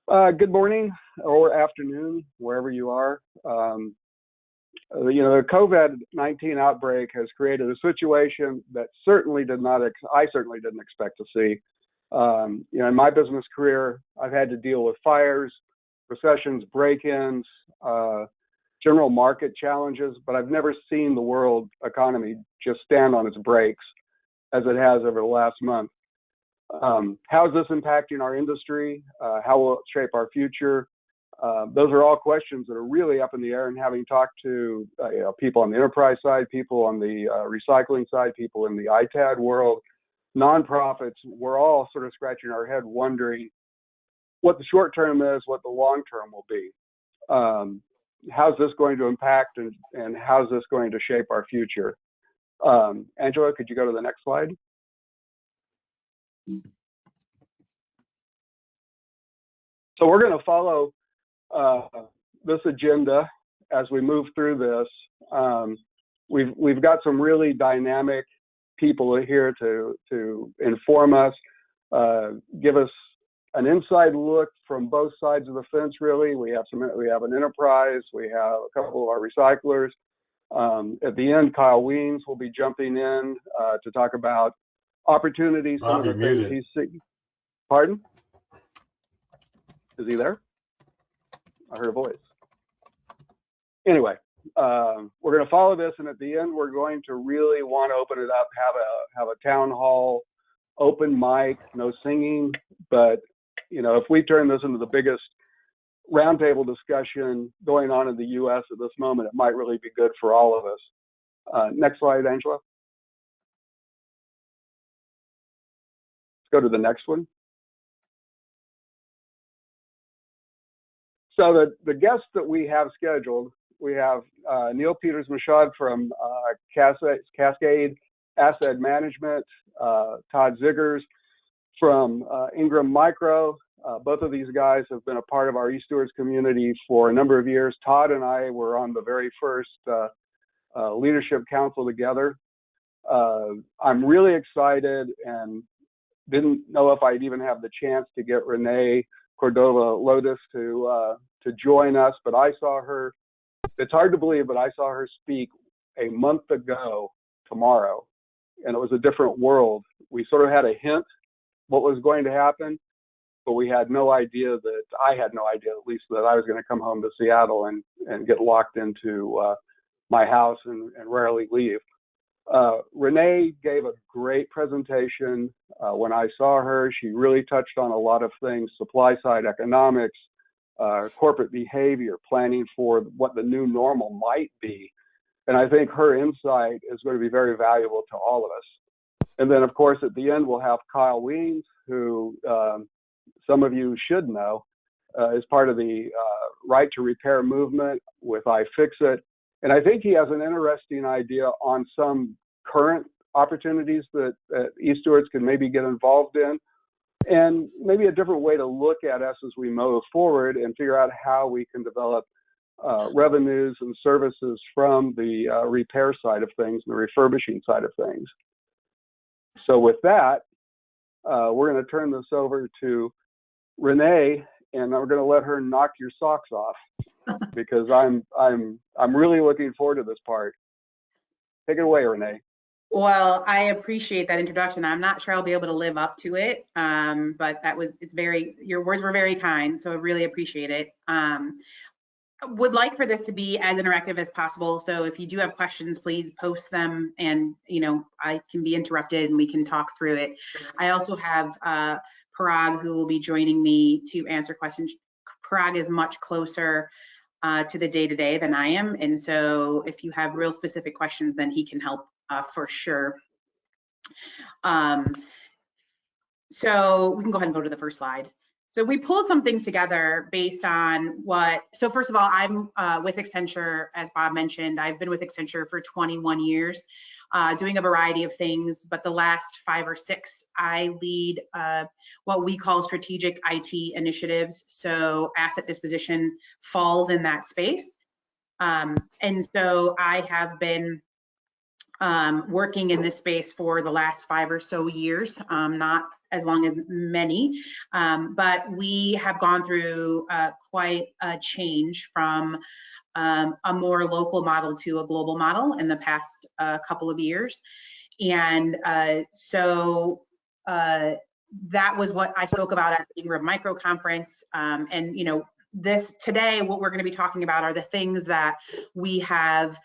Good morning or afternoon, wherever you are. The COVID-19 outbreak has created a situation that I certainly didn't expect to see. In my business career, I've had to deal with fires, recessions, break-ins, general market challenges, but I've never seen the world economy just stand on its brakes as it has over the last month. How is this impacting our industry? How will it shape our future? Those are all questions that are really up in the air, and having talked to people on the enterprise side, people on the recycling side, people in the ITAD world, nonprofits, we're all sort of scratching our head wondering what the short term is, what the long term will be. How's this going to impact and how's this going to shape our future? Angela, could you go to the next slide? So we're going to follow this agenda as we move through this. We've got some really dynamic people here to inform us, give us an inside look from both sides of the fence. Really, we have an enterprise, we have a couple of our recyclers. At the end, Kyle Wiens will be jumping in to talk about opportunities. Some of the things he's seeing. Pardon? Is he there? I heard a voice. Anyway, we're going to follow this, and at the end, we're going to really want to open it up, have a town hall, open mic, no singing. But if we turn this into the biggest roundtable discussion going on in the U.S. at this moment, it might really be good for all of us. Next slide, Angela. Let's go to the next one. So the guests that we have scheduled, we have Neal Peters-Michaud from Cascade Asset Management, Todd Zegers from Ingram Micro. Both of these guys have been a part of our e-Stewards community for a number of years. Todd and I were on the very first leadership council together. I'm really excited and didn't know if I'd even have the chance to get Renee Cordova Lotus to join us, but I saw her. It's hard to believe, but I saw her speak a month ago tomorrow, and it was a different world. We sort of had a hint what was going to happen, but we had no idea I had no idea, at least, that I was going to come home to Seattle and get locked into my house and rarely leave. Renee gave a great presentation. When I saw her, she really touched on a lot of things: supply side economics, corporate behavior, planning for what the new normal might be. And I think her insight is going to be very valuable to all of us. And then, of course, at the end, we'll have Kyle Wiens, who some of you should know is part of the right to repair movement with iFixit. And I think he has an interesting idea on some current opportunities that e-Stewards can maybe get involved in, and maybe a different way to look at us as we move forward and figure out how we can develop revenues and services from the repair side of things and the refurbishing side of things. So with that, we're going to turn this over to Renee, and we're going to let her knock your socks off because I'm really looking forward to this part. Take it away, Renee. Well, I appreciate that introduction. I'm not sure I'll be able to live up to it, but your words were very kind, so I really appreciate it. Would like for this to be as interactive as possible, so if you do have questions, please post them, and I can be interrupted and we can talk through it. I also have Parag, who will be joining me to answer questions. Parag is much closer to the day-to-day than I am, and so if you have real specific questions, then he can help for sure. So we can go ahead and go to the first slide. So we pulled some things together based on so first of all, I'm with Accenture, as Bob mentioned. I've been with Accenture for 21 years, doing a variety of things, but the last 5 or 6, I lead what we call strategic IT initiatives. So asset disposition falls in that space. And so I have been working in this space for the last 5 or so years, not as long as many, but we have gone through quite a change from a more local model to a global model in the past couple of years. And so that was what I spoke about at the Ingram Micro Conference. And, you know, today, what we're going to be talking about are the things that we have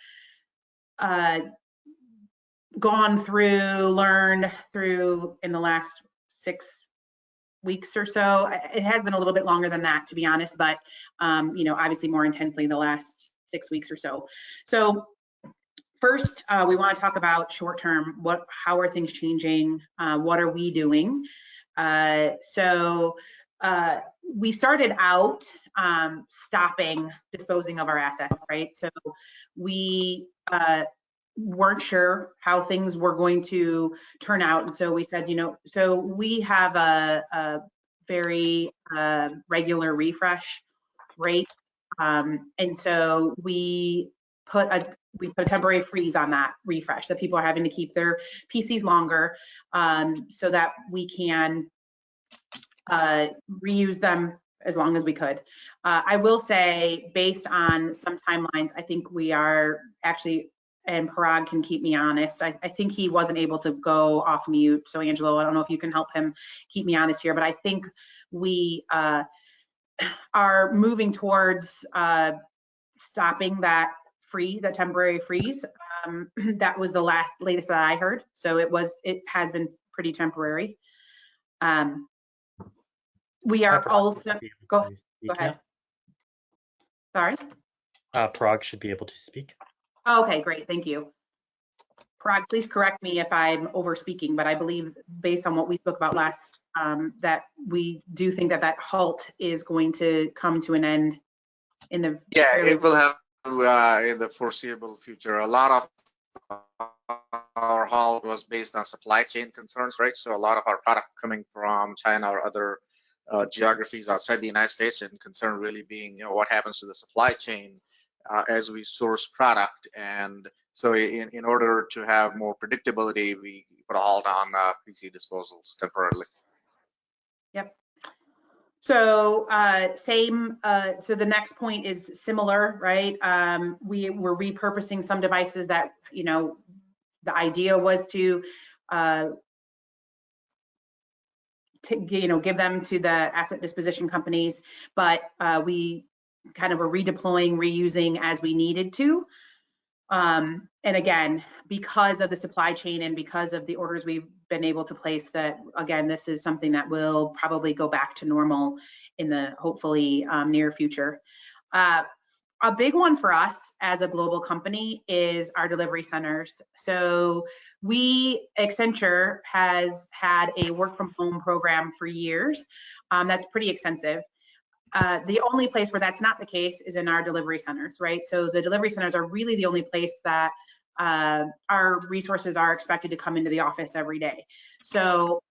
gone through, learned through in the last 6 weeks or so. It has been a little bit longer than that, to be honest, but you know, obviously more intensely the last 6 weeks or so. So first, we want to talk about short term. How are things changing? What are we doing? So we started out stopping disposing of our assets, right? So we weren't sure how things were going to turn out. And so we said, you know, so we have a very regular refresh rate. And so we put a temporary freeze on that refresh, that people are having to keep their PCs longer so that we can reuse them as long as we could. I will say, based on some timelines, I think we are actually, and Parag can keep me honest, I think he wasn't able to go off mute. So Angelo, I don't know if you can help him keep me honest here, but I think we are moving towards stopping that freeze, that temporary freeze. That was the latest that I heard. So it has been pretty temporary. We are also, go ahead. Sorry? Parag should be able to speak. Okay, great, thank you. Parag, please correct me if I'm over speaking, but I believe based on what we spoke about last, that we do think that halt is going to come to an end in the it will have to in the foreseeable future. A lot of our halt was based on supply chain concerns, right? So a lot of our product coming from China or other geographies outside the United States, and concern really being, you know, what happens to the supply chain as we source product. And so in order to have more predictability, we put a halt on PC disposals temporarily. Yep. So so the next point is similar, right? We were repurposing some devices that, you know, the idea was to you know, give them to the asset disposition companies, but we kind of were redeploying, reusing as we needed to. And again, because of the supply chain and because of the orders we've been able to place, that again, this is something that will probably go back to normal in the hopefully near future. A big one for us as a global company is our delivery centers. So Accenture has had a work from home program for years. That's pretty extensive. The only place where that's not the case is in our delivery centers, right? So the delivery centers are really the only place that our resources are expected to come into the office every day. So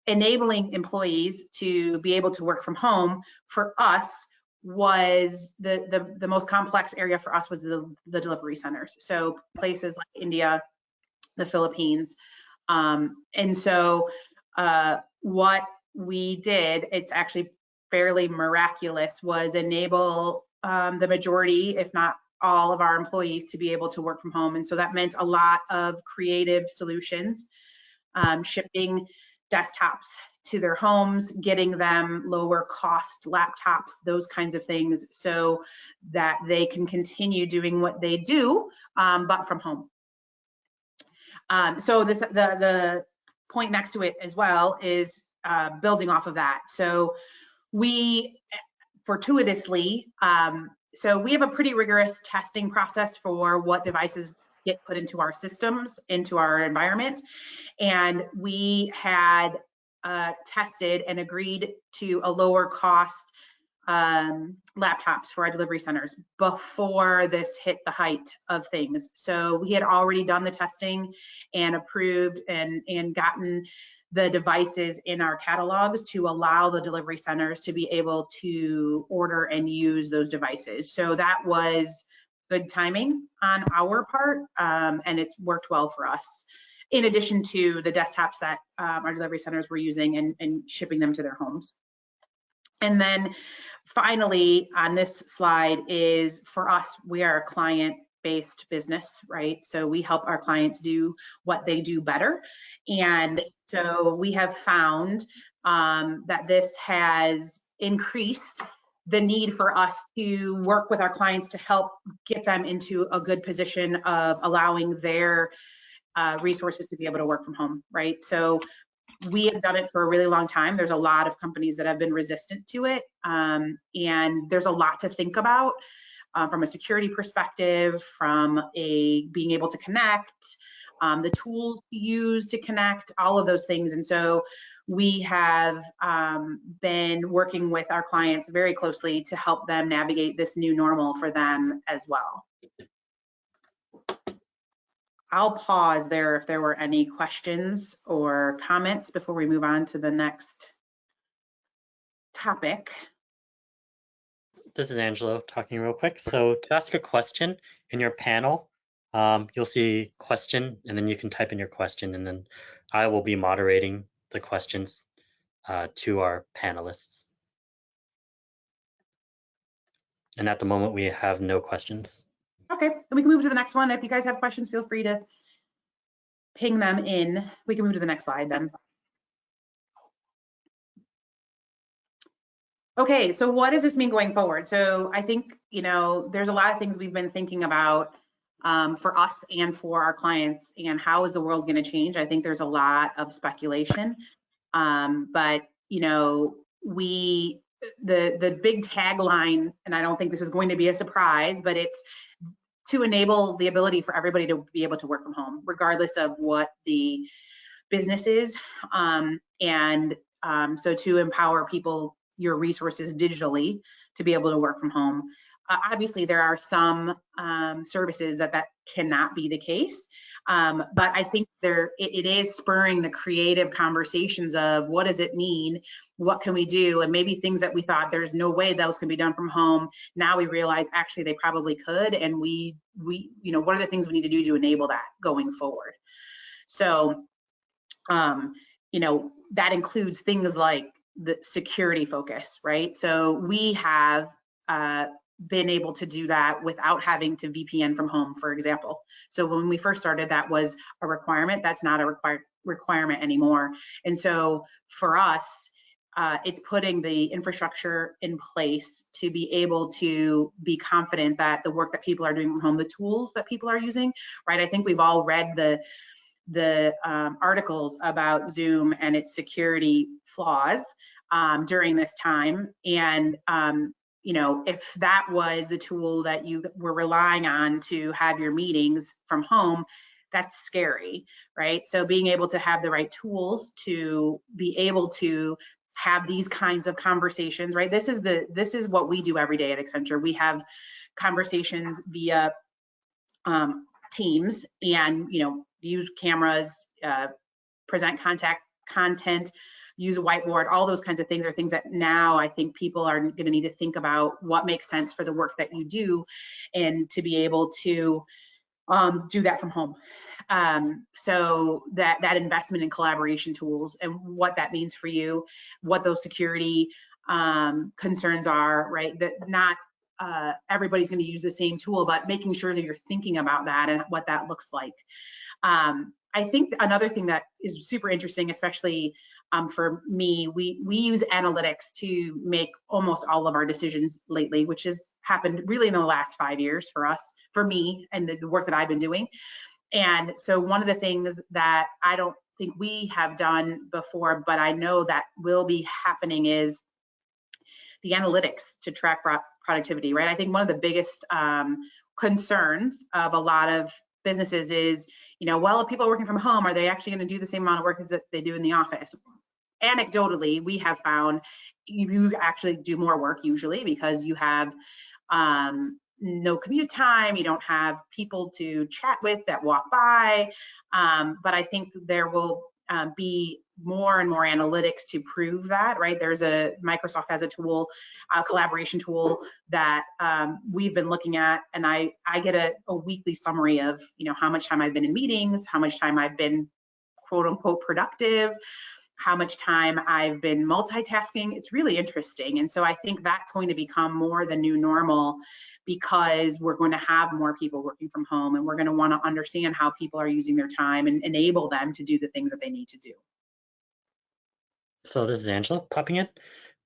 enabling employees to be able to work from home for us was the most complex area for us was the delivery centers. So places like India, the Philippines. And so what we did, it's actually fairly miraculous, was enable the majority, if not all of our employees to be able to work from home. And so that meant a lot of creative solutions, shipping desktops to their homes, getting them lower cost laptops, those kinds of things, so that they can continue doing what they do, but from home. So the point next to it as well is building off of that. So we fortuitously, so we have a pretty rigorous testing process for what devices get put into our systems, into our environment. And we had tested and agreed to a lower cost laptops for our delivery centers before this hit the height of things. So we had already done the testing and approved and gotten the devices in our catalogs to allow the delivery centers to be able to order and use those devices. So that was good timing on our part, and it's worked well for us, in addition to the desktops that our delivery centers were using and shipping them to their homes. And then finally, on this slide is, for us, we are a client-based business, right? So we help our clients do what they do better. And so we have found that this has increased the need for us to work with our clients to help get them into a good position of allowing their resources to be able to work from home, right? So we have done it for a really long time. There's a lot of companies that have been resistant to it, and there's a lot to think about from a security perspective, from a being able to connect, the tools to use to connect, all of those things. And so we have been working with our clients very closely to help them navigate this new normal for them as well. I'll pause there if there were any questions or comments before we move on to the next topic. This is Angelo talking real quick. So to ask a question in your panel, you'll see question, and then you can type in your question, and then I will be moderating the questions to our panelists. And at the moment, we have no questions. Okay, then we can move to the next one. If you guys have questions, feel free to ping them in. We can move to the next slide then. Okay, so what does this mean going forward? So I think, there's a lot of things we've been thinking about for us and for our clients, and how is the world going to change? I think there's a lot of speculation, but the big tagline, and I don't think this is going to be a surprise, but it's to enable the ability for everybody to be able to work from home, regardless of what the business is, so to empower people, your resources digitally, to be able to work from home. Obviously, there are some services that cannot be the case, but I think it is spurring the creative conversations of what does it mean, what can we do, and maybe things that we thought there's no way those can be done from home. Now we realize actually they probably could, and we what are the things we need to do to enable that going forward. So that includes things like the security focus, right? So we have been able to do that without having to VPN from home, for example. So when we first started, that was a requirement. That's not a requirement anymore. And so for us, it's putting the infrastructure in place to be able to be confident that the work that people are doing from home, the tools that people are using, right? I think we've all read the articles about Zoom and its security flaws during this time. And if that was the tool that you were relying on to have your meetings from home, that's scary, right? So being able to have the right tools to be able to have these kinds of conversations, right? This is what we do every day at Accenture. We have conversations via Teams, and use cameras, present content, use a whiteboard. All those kinds of things are things that now I think people are going to need to think about what makes sense for the work that you do, and to be able to do that from home. So that investment in collaboration tools and what that means for you, what those security concerns are, right? That not everybody's going to use the same tool, but making sure that you're thinking about that and what that looks like. I think another thing that is super interesting, especially for me, we use analytics to make almost all of our decisions lately, which has happened really in the last 5 years for me, and the work that I've been doing. And so one of the things that I don't think we have done before, but I know that will be happening, is the analytics to track productivity, right? I think one of the biggest concerns of a lot of businesses is, well, if people are working from home, are they actually going to do the same amount of work as that they do in the office? Anecdotally, we have found you actually do more work usually, because you have no commute time, you don't have people to chat with that walk by, but I think there will be more and more analytics to prove that, right? Microsoft has a tool, a collaboration tool that we've been looking at, and I get a weekly summary of, how much time I've been in meetings, how much time I've been quote unquote productive, how much time I've been multitasking. It's really interesting. And so I think that's going to become more the new normal, because we're going to have more people working from home, and we're going to want to understand how people are using their time and enable them to do the things that they need to do. So this is Angela popping in.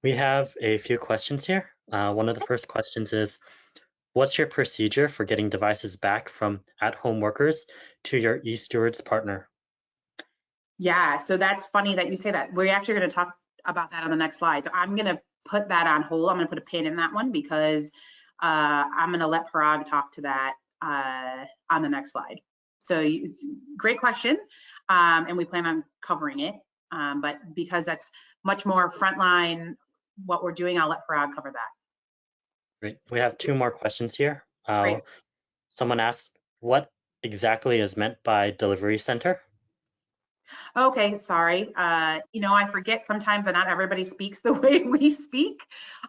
We have a few questions here. One of the first questions is, what's your procedure for getting devices back from at-home workers to your e-Stewards partner? Yeah, so that's funny that you say that. We're actually going to talk about that on the next slide. So I'm going to put that on hold. I'm going to put a pin in that one, because I'm going to let Parag talk to that on the next slide. So great question, and we plan on covering it. But because that's much more frontline what we're doing, I'll let Parag cover that. Great. We have two more questions here. Great. Someone asked, what exactly is meant by delivery center? Okay, sorry. I forget sometimes that not everybody speaks the way we speak.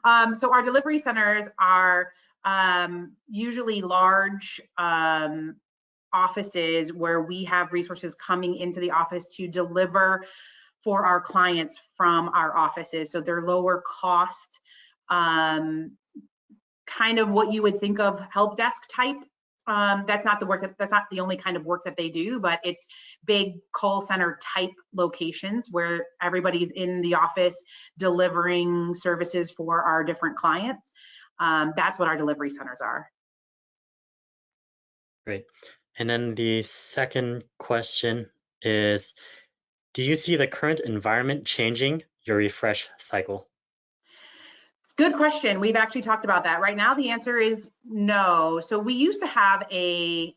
So our delivery centers are usually large offices where we have resources coming into the office to deliver for our clients from our offices. So they're lower cost, kind of what you would think of help desk type. That's not the only kind of work that they do, but it's big call center type locations where everybody's in the office delivering services for our different clients. That's what our delivery centers are. Great. And then the second question is, do you see the current environment changing your refresh cycle? Good question. We've actually talked about that. Right now, the answer is no. So we used to have a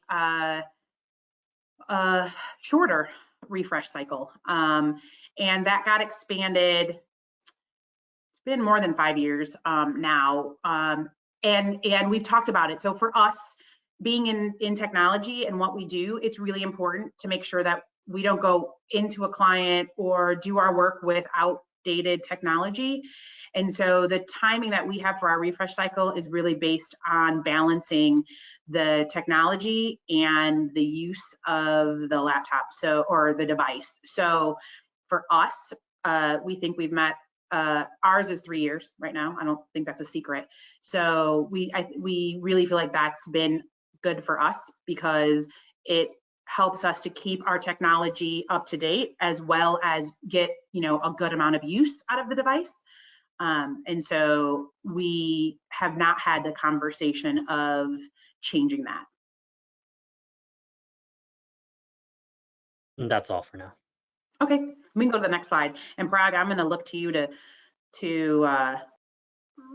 shorter refresh cycle, and that got expanded. It's been more than 5 years now, and we've talked about it. So for us, being in technology and what we do, it's really important to make sure that we don't go into a client or do our work with outdated technology. And so the timing that we have for our refresh cycle is really based on balancing the technology and the use of the laptop, or the device. So for us, we think we've met, ours is 3 years right now. I don't think that's a secret. So we really feel like that's been good for us, because it helps us to keep our technology up to date, as well as get a good amount of use out of the device. And so we have not had the conversation of changing that. And that's all for now. Okay, we can go to the next slide. And Parag, I'm going to look to you to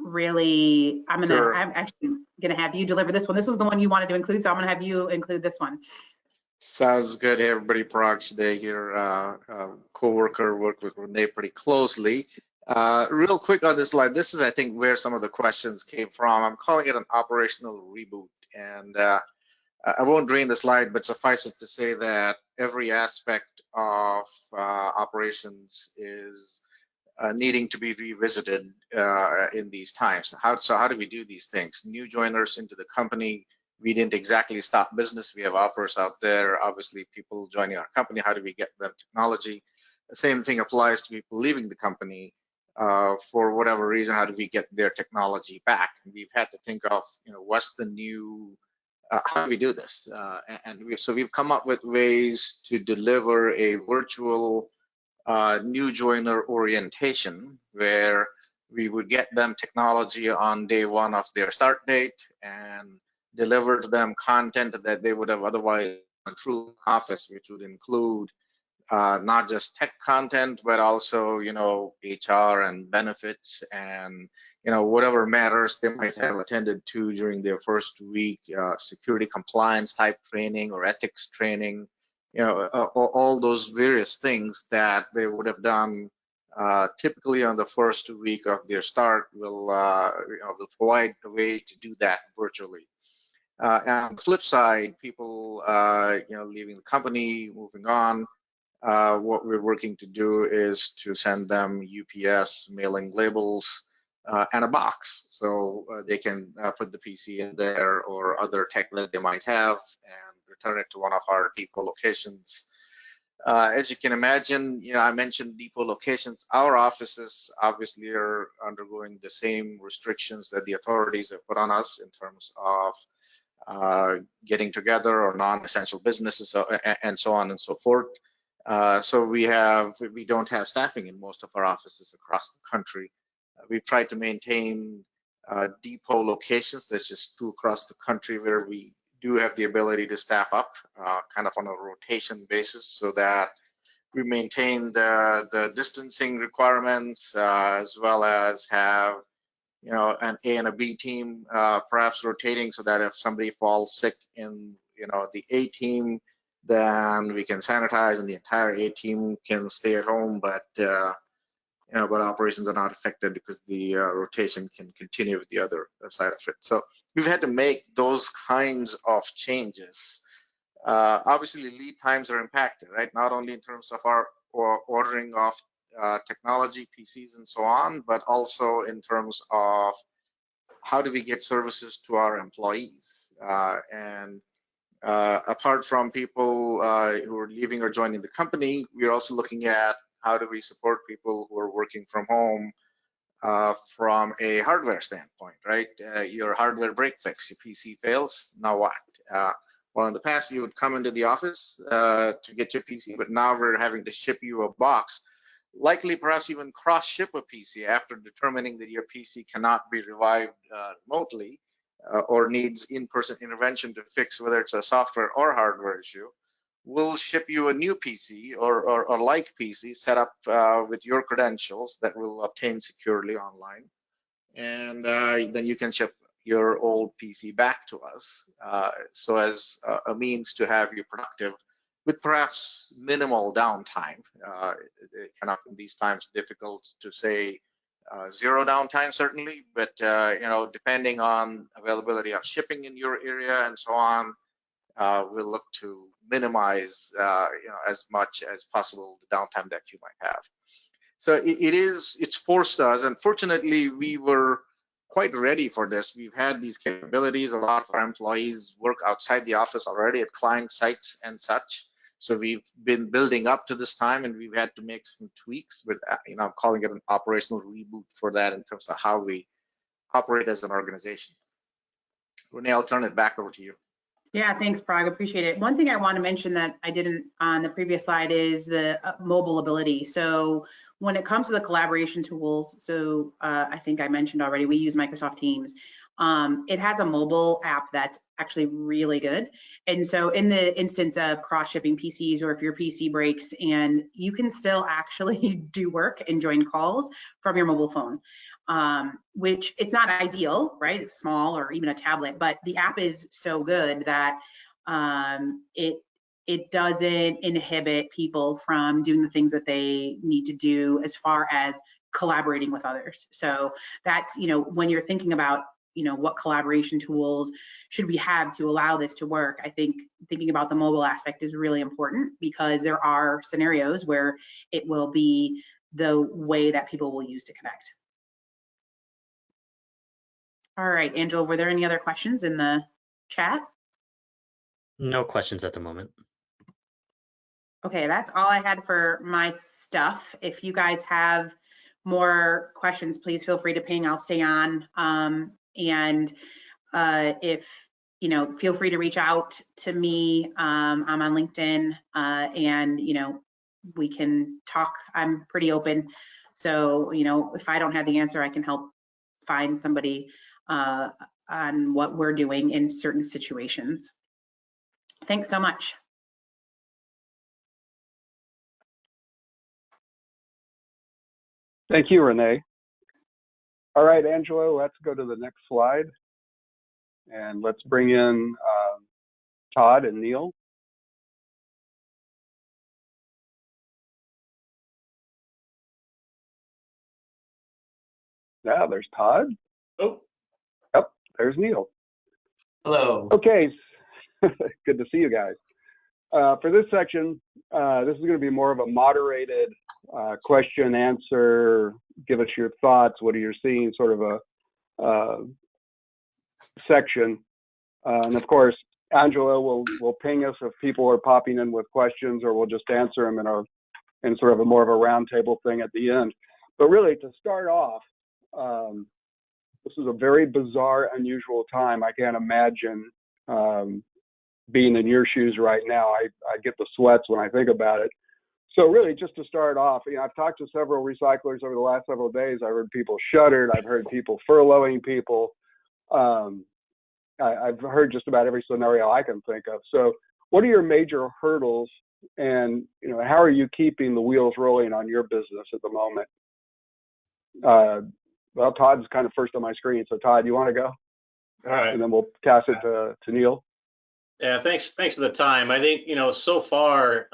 really, Sure. I'm actually going to have you deliver this one. This is the one you wanted to include, so I'm going to have you include this one. Sounds good. Hey, everybody, Parag today here, co-worker, worked with Renee pretty closely. Real quick on this slide, this is, I think, where some of the questions came from. I'm calling it an operational reboot. And I won't drain the slide, but suffice it to say that every aspect of operations is needing to be revisited in these times. So how do we do these things? New joiners into the company, we didn't exactly stop business. We have offers out there. Obviously, people joining our company, how do we get them technology? The same thing applies to people leaving the company for whatever reason. How do we get their technology back? And we've had to think of, what's the new, how do we do this? So we've come up with ways to deliver a virtual new joiner orientation, where we would get them technology on day one of their start date and deliver to them content that they would have otherwise gone through office, which would include not just tech content, but also, HR and benefits and, whatever matters they might have attended to during their first week, security compliance type training or ethics training, all those various things that they would have done typically on the first week of their start. Will provide a way to do that virtually. And on the flip side, people, leaving the company, moving on, what we're working to do is to send them UPS mailing labels and a box, so they can put the PC in there or other tech that they might have and return it to one of our depot locations. As you can imagine, I mentioned depot locations. Our offices obviously are undergoing the same restrictions that the authorities have put on us in terms of getting together or non-essential businesses and so on and so forth. So we don't have staffing in most of our offices across the country. We've tried to maintain depot locations. There's just 2 across the country where we do have the ability to staff up kind of on a rotation basis, so that we maintain the distancing requirements as well as have an A and a B team perhaps rotating, so that if somebody falls sick in the A team, then we can sanitize and the entire A team can stay at home, but operations are not affected because the rotation can continue with the other side of it. So we've had to make those kinds of changes. Obviously, lead times are impacted, right? Not only in terms of our ordering of technology, PCs, and so on, but also in terms of how do we get services to our employees. Apart from people who are leaving or joining the company, we're also looking at how do we support people who are working from home from a hardware standpoint, right? Your hardware break fix, your PC fails, now what? Well, in the past, you would come into the office to get your PC, but now we're having to ship you a box, likely perhaps even cross-ship a PC after determining that your PC cannot be revived remotely or needs in-person intervention to fix whether it's a software or hardware issue. We'll ship you a new PC or like PC set up with your credentials that we'll obtain securely online. And then you can ship your old PC back to us so as a means to have you productive with perhaps minimal downtime. Kind of in these times, difficult to say zero downtime certainly, but depending on availability of shipping in your area and so on, we'll look to minimize as much as possible the downtime that you might have. So it's forced us, and fortunately we were quite ready for this. We've had these capabilities. A lot of our employees work outside the office already at client sites and such. So we've been building up to this time, and we've had to make some tweaks with, I'm calling it an operational reboot for that in terms of how we operate as an organization. Renee, I'll turn it back over to you. Yeah, thanks, Parag. Appreciate it. One thing I want to mention that I didn't on the previous slide is the mobile ability. So when it comes to the collaboration tools, so I think I mentioned already, we use Microsoft Teams. It has a mobile app that's actually really good. And so in the instance of cross-shipping PCs, or if your PC breaks, and you can still actually do work and join calls from your mobile phone. Which it's not ideal, right? It's small, or even a tablet, but the app is so good that it doesn't inhibit people from doing the things that they need to do as far as collaborating with others. So that's, when you're thinking about, what collaboration tools should we have to allow this to work, I think thinking about the mobile aspect is really important, because there are scenarios where it will be the way that people will use to connect. All right, Angela, were there any other questions in the chat? No questions at the moment. Okay, that's all I had for my stuff. If you guys have more questions, please feel free to ping. I'll stay on. If, feel free to reach out to me. I'm on LinkedIn, and, we can talk. I'm pretty open. So, if I don't have the answer, I can help find somebody on what we're doing in certain situations. Thanks so much. Thank you, Renee. All right, Angela, let's go to the next slide. And let's bring in Todd and Neal. Yeah, there's Todd. Oh. Yep, there's Neal. Hello. Okay, good to see you guys. For this section, this is going to be more of a moderated question answer. Give us your thoughts. What are you seeing? Sort of a section. And of course, Angela will ping us if people are popping in with questions, or we'll just answer them in sort of a more of a roundtable thing at the end. But really, to start off, this is a very bizarre, unusual time. I can't imagine being in your shoes right now. I get the sweats when I think about it. So really, just to start off, I've talked to several recyclers over the last several days. I've heard people shuttered. I've heard people furloughing people. I've heard just about every scenario I can think of. So what are your major hurdles, and how are you keeping the wheels rolling on your business at the moment? Well, Todd's kind of first on my screen. So Todd, you want to go? All right. And then we'll pass it to Neal. Yeah, thanks for the time. I think, so far,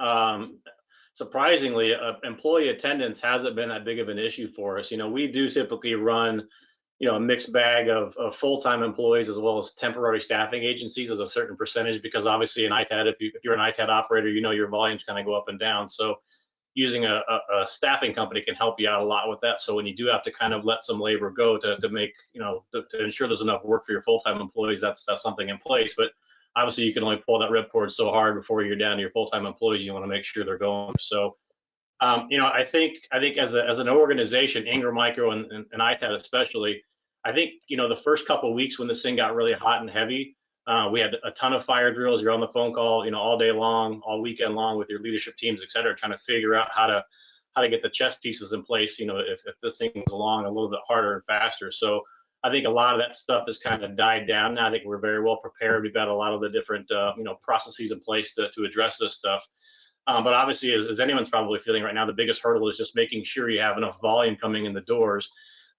surprisingly, employee attendance hasn't been that big of an issue for us. We do typically run, a mixed bag of full-time employees as well as temporary staffing agencies as a certain percentage, because obviously in ITAD, if you're an ITAD operator, your volumes kind of go up and down. So using a staffing company can help you out a lot with that. So when you do have to kind of let some labor go to make, to ensure there's enough work for your full-time employees, that's something in place. But obviously you can only pull that ripcord so hard before you're down to your full-time employees. You want to make sure they're going. So, I think as an organization, Ingram Micro and ITAD especially, I think, the first couple of weeks when this thing got really hot and heavy, we had a ton of fire drills. You're on the phone call, all day long, all weekend long with your leadership teams, et cetera, trying to figure out how to get the chess pieces in place, if this thing goes along a little bit harder and faster. So I think a lot of that stuff has kind of died down now. I think we're very well prepared. We've got a lot of the different, processes in place to address this stuff. But obviously, as anyone's probably feeling right now, the biggest hurdle is just making sure you have enough volume coming in the doors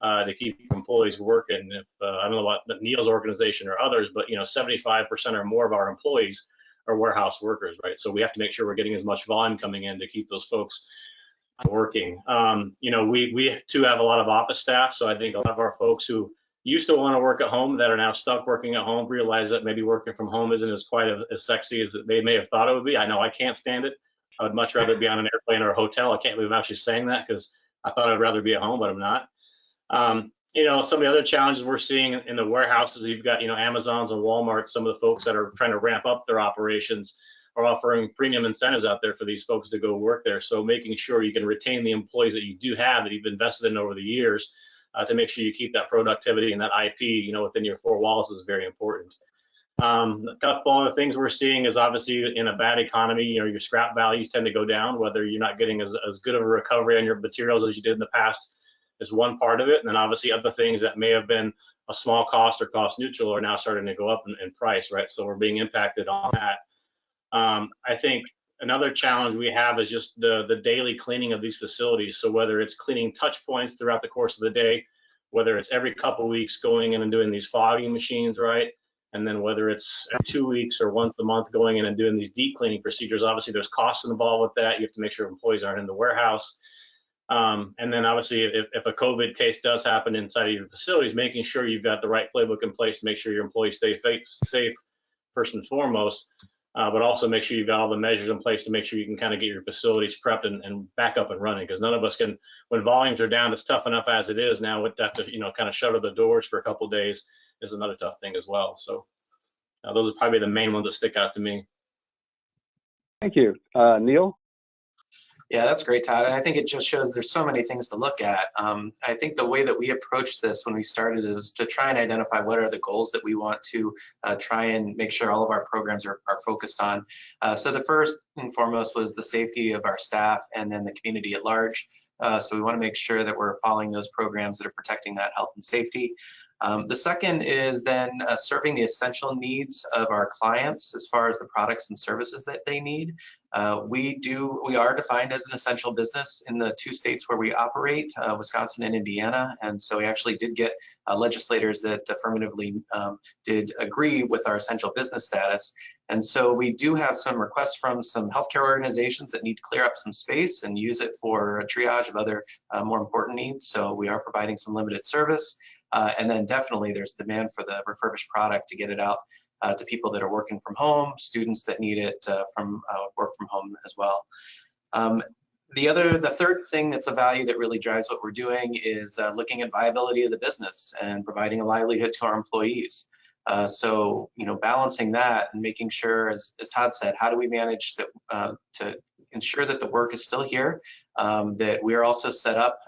to keep employees working. If I don't know about Neal's organization or others, but 75% or more of our employees are warehouse workers, right? So we have to make sure we're getting as much volume coming in to keep those folks working. We too have a lot of office staff, so I think a lot of our folks who used to want to work at home that are now stuck working at home realize that maybe working from home isn't as quite as sexy as they may have thought it would be. I know I can't stand it. I would much rather be on an airplane or a hotel. I can't believe I'm actually saying that, because I thought I'd rather be at home, but I'm not. Some of the other challenges we're seeing in the warehouses, you've got, Amazons and Walmart, some of the folks that are trying to ramp up their operations are offering premium incentives out there for these folks to go work there. So making sure you can retain the employees that you do have, that you've invested in over the years, to make sure you keep that productivity and that IP, within your four walls is very important. A couple other things we're seeing is obviously in a bad economy, your scrap values tend to go down, whether you're not getting as good of a recovery on your materials as you did in the past is one part of it. And then obviously other things that may have been a small cost or cost neutral are now starting to go up in price, right? So we're being impacted on that. I think another challenge we have is just the daily cleaning of these facilities. So whether it's cleaning touch points throughout the course of the day, whether it's every couple of weeks going in and doing these fogging machines, right? And then whether it's every 2 weeks or once a month going in and doing these deep cleaning procedures, obviously there's costs involved with that. You have to make sure employees aren't in the warehouse. And then obviously if a COVID case does happen inside of your facilities, making sure you've got the right playbook in place to make sure your employees stay safe first and foremost, but also make sure you've got all the measures in place to make sure you can kind of get your facilities prepped and back up and running, because none of us can, when volumes are down, it's tough enough as it is. Now with that to, kind of shutter the doors for a couple of days is another tough thing as well. So those are probably the main ones that stick out to me. Thank you. Neal? Yeah, that's great, Todd. And I think it just shows there's so many things to look at. I think the way that we approached this when we started is to try and identify what are the goals that we want to try and make sure all of our programs are focused on. So the first and foremost was the safety of our staff and then the community at large. So we want to make sure that we're following those programs that are protecting that health and safety. The second is then serving the essential needs of our clients as far as the products and services that they need. We are defined as an essential business in the 2 states where we operate, Wisconsin and Indiana. And so we actually did get legislators that affirmatively did agree with our essential business status. And so we do have some requests from some healthcare organizations that need to clear up some space and use it for a triage of other more important needs. So we are providing some limited service. And then definitely there's demand for the refurbished product to get it out to people that are working from home, students that need it from work from home as well. The third thing that's a value that really drives what we're doing is looking at viability of the business and providing a livelihood to our employees. So, balancing that and making sure, as Todd said, how do we manage that to ensure that the work is still here, that we're also set up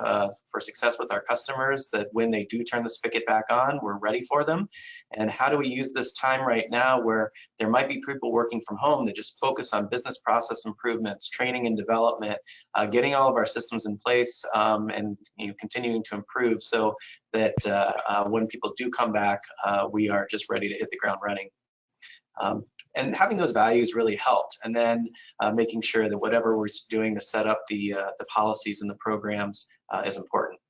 for success with our customers, that when they do turn the spigot back on, we're ready for them. And how do we use this time right now where there might be people working from home that just focus on business process improvements, training and development, getting all of our systems in place, and continuing to improve so that when people do come back, we are just ready to hit the ground running. And having those values really helped. And then making sure that whatever we're doing to set up the policies and the programs is important.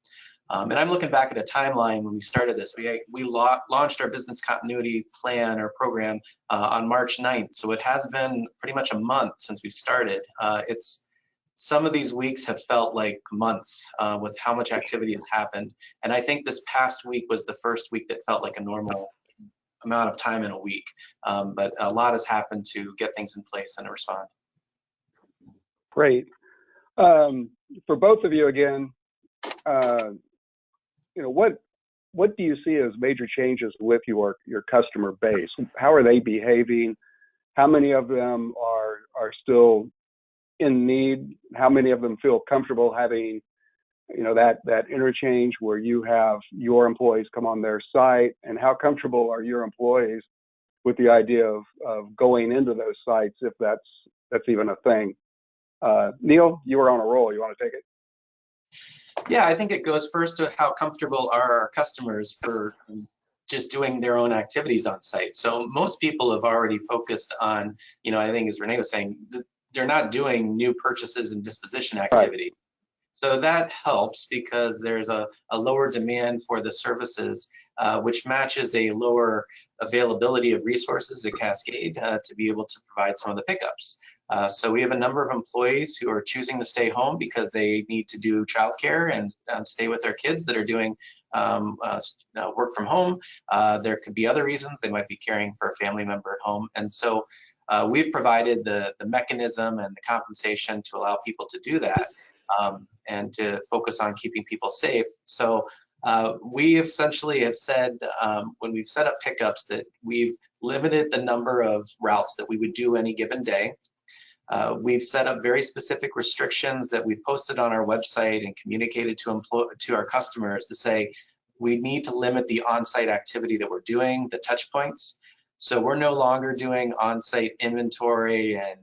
And I'm looking back at a timeline when we started this. We launched our business continuity plan or program on March 9th. So it has been pretty much a month since we started. Some of these weeks have felt like months with how much activity has happened. And I think this past week was the first week that felt like a normal amount of time in a week, but a lot has happened to get things in place and to respond. Great. For both of you again, what do you see as major changes with your customer base? How are they behaving? How many of them are still in need? How many of them feel comfortable having that interchange where you have your employees come on their site, and how comfortable are your employees with the idea of going into those sites, if that's even a thing? Neal, you were on a roll. You want to take it? Yeah, I think it goes first to how comfortable are our customers for just doing their own activities on site. So most people have already focused on, I think as Renee was saying, they're not doing new purchases and disposition activity. Right. So that helps because there's a lower demand for the services, which matches a lower availability of resources at Cascade to be able to provide some of the pickups. So we have a number of employees who are choosing to stay home because they need to do childcare and stay with their kids that are doing work from home. There could be other reasons. They might be caring for a family member at home. And so we've provided the mechanism and the compensation to allow people to do that. And to focus on keeping people safe. So we essentially have said when we've set up pickups that we've limited the number of routes that we would do any given day. We've set up very specific restrictions that we've posted on our website and communicated to our customers to say we need to limit the on-site activity that we're doing, the touch points. So we're no longer doing on-site inventory and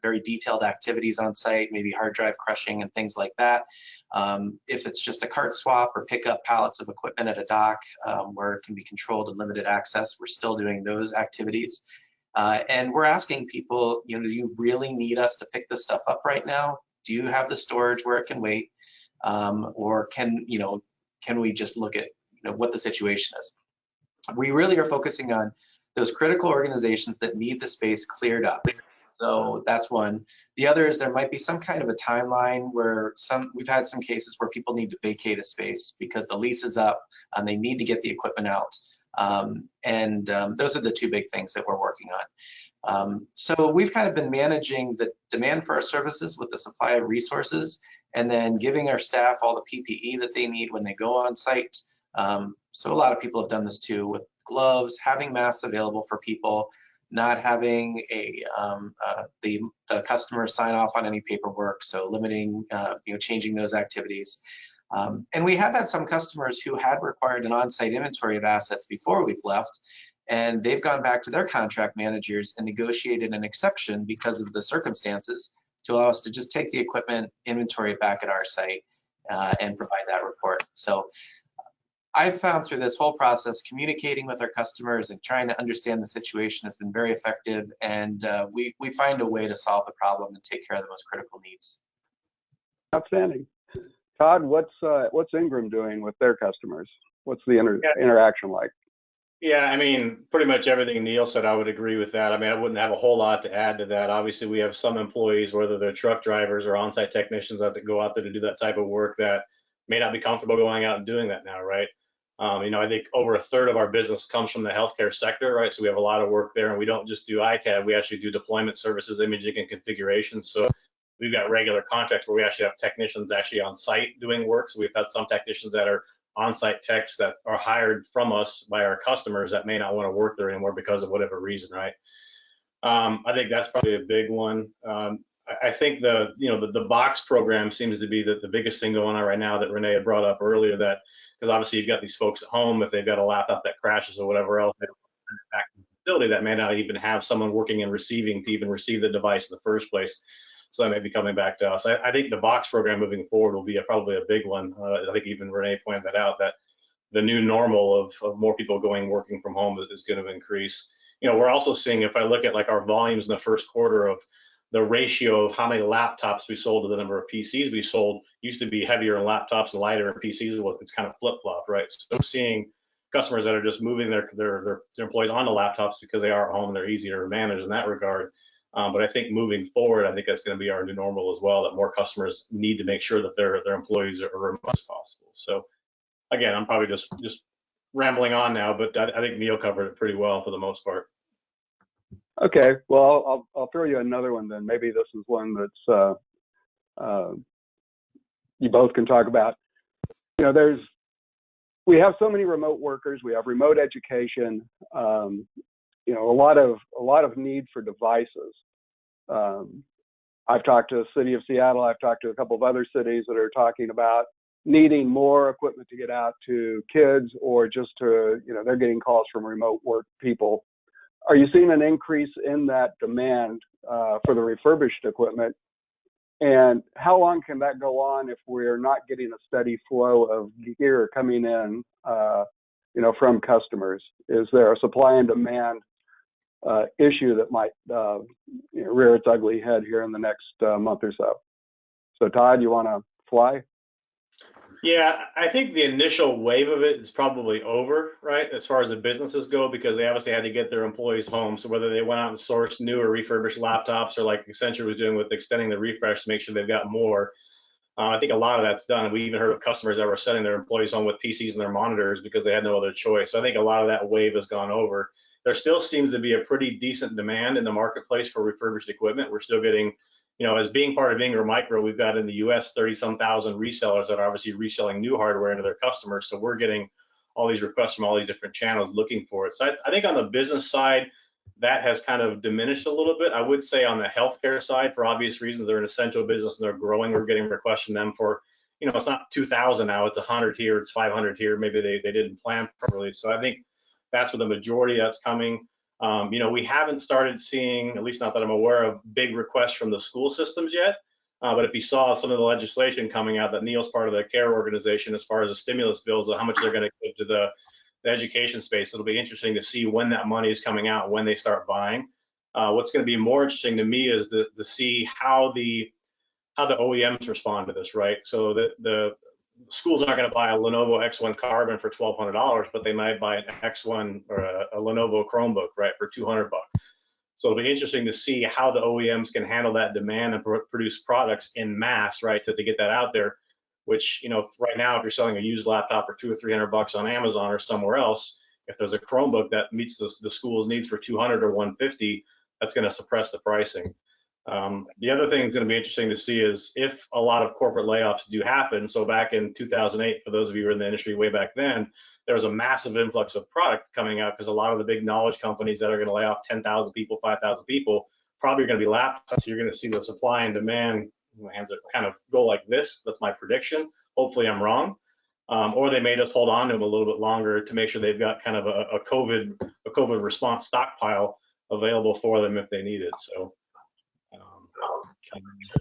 very detailed activities on site, maybe hard drive crushing and things like that. If it's just a cart swap or pick up pallets of equipment at a dock where it can be controlled and limited access, we're still doing those activities. And we're asking people, do you really need us to pick this stuff up right now? Do you have the storage where it can wait? Or can we just look at what the situation is? We really are focusing on those critical organizations that need the space cleared up. So that's one. The other is there might be some kind of a timeline where we've had some cases where people need to vacate a space because the lease is up and they need to get the equipment out. Those are the two big things that we're working on. So we've kind of been managing the demand for our services with the supply of resources and then giving our staff all the PPE that they need when they go on site. So a lot of people have done this too with gloves, having masks available for people, not having the customer sign off on any paperwork, so limiting, changing those activities. And we have had some customers who had required an on-site inventory of assets before we've left, and they've gone back to their contract managers and negotiated an exception because of the circumstances to allow us to just take the equipment, inventory it back at our site, and provide that report. So I've found through this whole process, communicating with our customers and trying to understand the situation has been very effective, and we find a way to solve the problem and take care of the most critical needs. Outstanding. Todd, what's Ingram doing with their customers? What's the interaction like? Yeah, I mean, pretty much everything Neal said, I would agree with that. I mean, I wouldn't have a whole lot to add to that. Obviously, we have some employees, whether they're truck drivers or on-site technicians that go out there to do that type of work that may not be comfortable going out and doing that now, right? I think over a third of our business comes from the healthcare sector, right? So we have a lot of work there, and we don't just do ITAD, we actually do deployment services, imaging and configuration. So we've got regular contracts where we actually have technicians actually on site doing work. So we've had some technicians that are on-site techs that are hired from us by our customers that may not want to work there anymore because of whatever reason, right? I think that's probably a big one. I think the box program seems to be the biggest thing going on right now that Renee had brought up earlier, that because obviously you've got these folks at home, if they've got a laptop that crashes or whatever else, they don't send it back to the facility, that may not even have someone working and receiving to even receive the device in the first place. So that may be coming back to us. I think the box program moving forward will be probably a big one. I think even Renee pointed that out, that the new normal of more people working from home is going to increase. We're also seeing, if I look at like our volumes in the first quarter of the ratio of how many laptops we sold to the number of PCs we sold, used to be heavier in laptops and lighter in PCs. Well, it's kind of flip-flop, right? So seeing customers that are just moving their employees onto laptops because they are at home and they're easier to manage in that regard. But I think moving forward, I think that's going to be our new normal as well, that more customers need to make sure that their employees are remote as possible. So again, I'm probably just rambling on now, but I think Neal covered it pretty well for the most part. Okay, well, I'll throw you another one then. Maybe this is one that's you both can talk about. We have so many remote workers. We have remote education. A lot of need for devices. I've talked to the city of Seattle. I've talked to a couple of other cities that are talking about needing more equipment to get out to kids, or just to, they're getting calls from remote work people. Are you seeing an increase in that demand for the refurbished equipment? And how long can that go on if we're not getting a steady flow of gear coming in, from customers? Is there a supply and demand issue that might rear its ugly head here in the next month or so? So Todd, you want to fly? Yeah, I think the initial wave of it is probably over, right, as far as the businesses go, because they obviously had to get their employees home. So whether they went out and sourced new or refurbished laptops, or like Accenture was doing with extending the refresh to make sure they've got more, I think a lot of that's done. We even heard of customers that were sending their employees home with PCs and their monitors because they had no other choice. So I think a lot of that wave has gone over. There still seems to be a pretty decent demand in the marketplace for refurbished equipment. We're still getting, as being part of Ingram Micro, we've got in the US 30-some thousand resellers that are obviously reselling new hardware into their customers. So we're getting all these requests from all these different channels looking for it. So I think on the business side, that has kind of diminished a little bit. I would say on the healthcare side, for obvious reasons, they're an essential business and they're growing. We're getting requests from them for, it's not 2,000 now, it's 100 here, it's 500 here. Maybe they didn't plan properly. So I think that's where the majority that's coming. We haven't started seeing, at least not that I'm aware of, big requests from the school systems yet. But if you saw some of the legislation coming out that Neal's part of the CARE organization, as far as the stimulus bills, how much they're going to give to the education space, it'll be interesting to see when that money is coming out, when they start buying. What's going to be more interesting to me is to see how the OEMs respond to this, right? So the schools aren't going to buy a Lenovo X1 Carbon for $1,200, but they might buy an X1 or a Lenovo Chromebook, right, for $200. So it'll be interesting to see how the OEMs can handle that demand and produce products in mass, right, to get that out there. Which, right now, if you're selling a used laptop for $200 or $300 on Amazon or somewhere else, if there's a Chromebook that meets the school's needs for $200 or $150, that's going to suppress the pricing. The other thing that's going to be interesting to see is if a lot of corporate layoffs do happen. So back in 2008, for those of you who were in the industry way back then, there was a massive influx of product coming out because a lot of the big knowledge companies that are going to lay off 10,000 people, 5,000 people, probably are going to be laptops. You're going to see the supply and demand, my hands are kind of go like this. That's my prediction. Hopefully I'm wrong. Or they may just hold on to them a little bit longer to make sure they've got kind of a COVID response stockpile available for them if they need it. So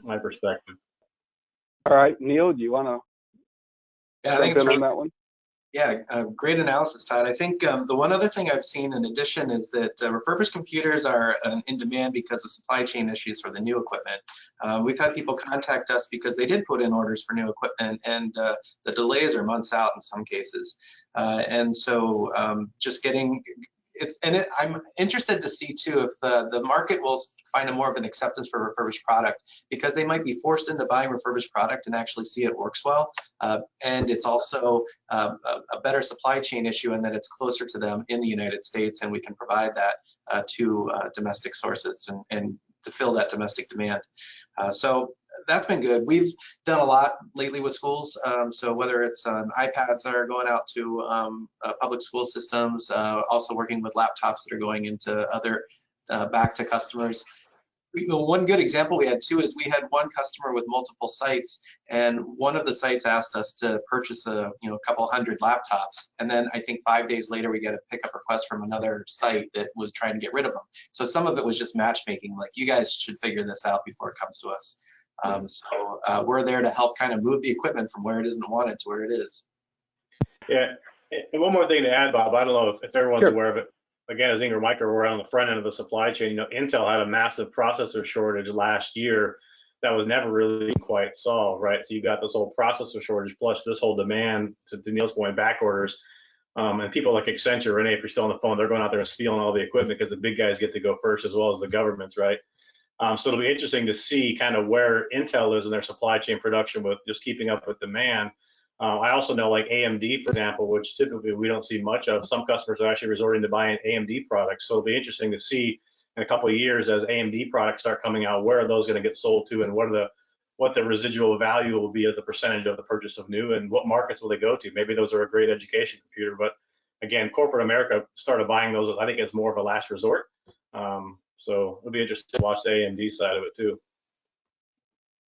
my perspective. All right, Neal, do you want to jump in on that one? Yeah, great analysis, Todd. I think the one other thing I've seen in addition is that refurbished computers are in demand because of supply chain issues for the new equipment. We've had people contact us because they did put in orders for new equipment, and the delays are months out in some cases. And so just getting I'm interested to see too if the market will find a more of an acceptance for refurbished product, because they might be forced into buying refurbished product and actually see it works well. And it's also a better supply chain issue in that it's closer to them in the United States, and we can provide that to domestic sources and to fill that domestic demand. So that's been good. We've done a lot lately with schools. So whether it's iPads that are going out to public school systems, also working with laptops that are going into other back to customers. One good example we had too is we had one customer with multiple sites, and one of the sites asked us to purchase a couple hundred laptops, and then I think 5 days later we get a pickup request from another site that was trying to get rid of them. So some of it was just matchmaking, like, you guys should figure this out before it comes to us. So we're there to help kind of move the equipment from where it isn't wanted to where it is. Yeah, and one more thing to add, Bob. I don't know if everyone's aware of it. Again, as Ingram Micro, we're on the front end of the supply chain. Intel had a massive processor shortage last year that was never really quite solved, right? So you got this whole processor shortage plus this whole demand, to Neal's point, back orders. And people like Accenture, Renee, if you're still on the phone, they're going out there and stealing all the equipment because the big guys get to go first, as well as the governments, right? So it'll be interesting to see kind of where Intel is in their supply chain production with just keeping up with demand. I also know, like AMD, for example, which typically we don't see much of, some customers are actually resorting to buying AMD products. So it'll be interesting to see in a couple of years as AMD products start coming out, where are those going to get sold to, and what the residual value will be as a percentage of the purchase of new, and what markets will they go to. Maybe those are a great education computer, but again, corporate America started buying those, I think, as more of a last resort. So it'll be interesting to watch the AMD side of it too.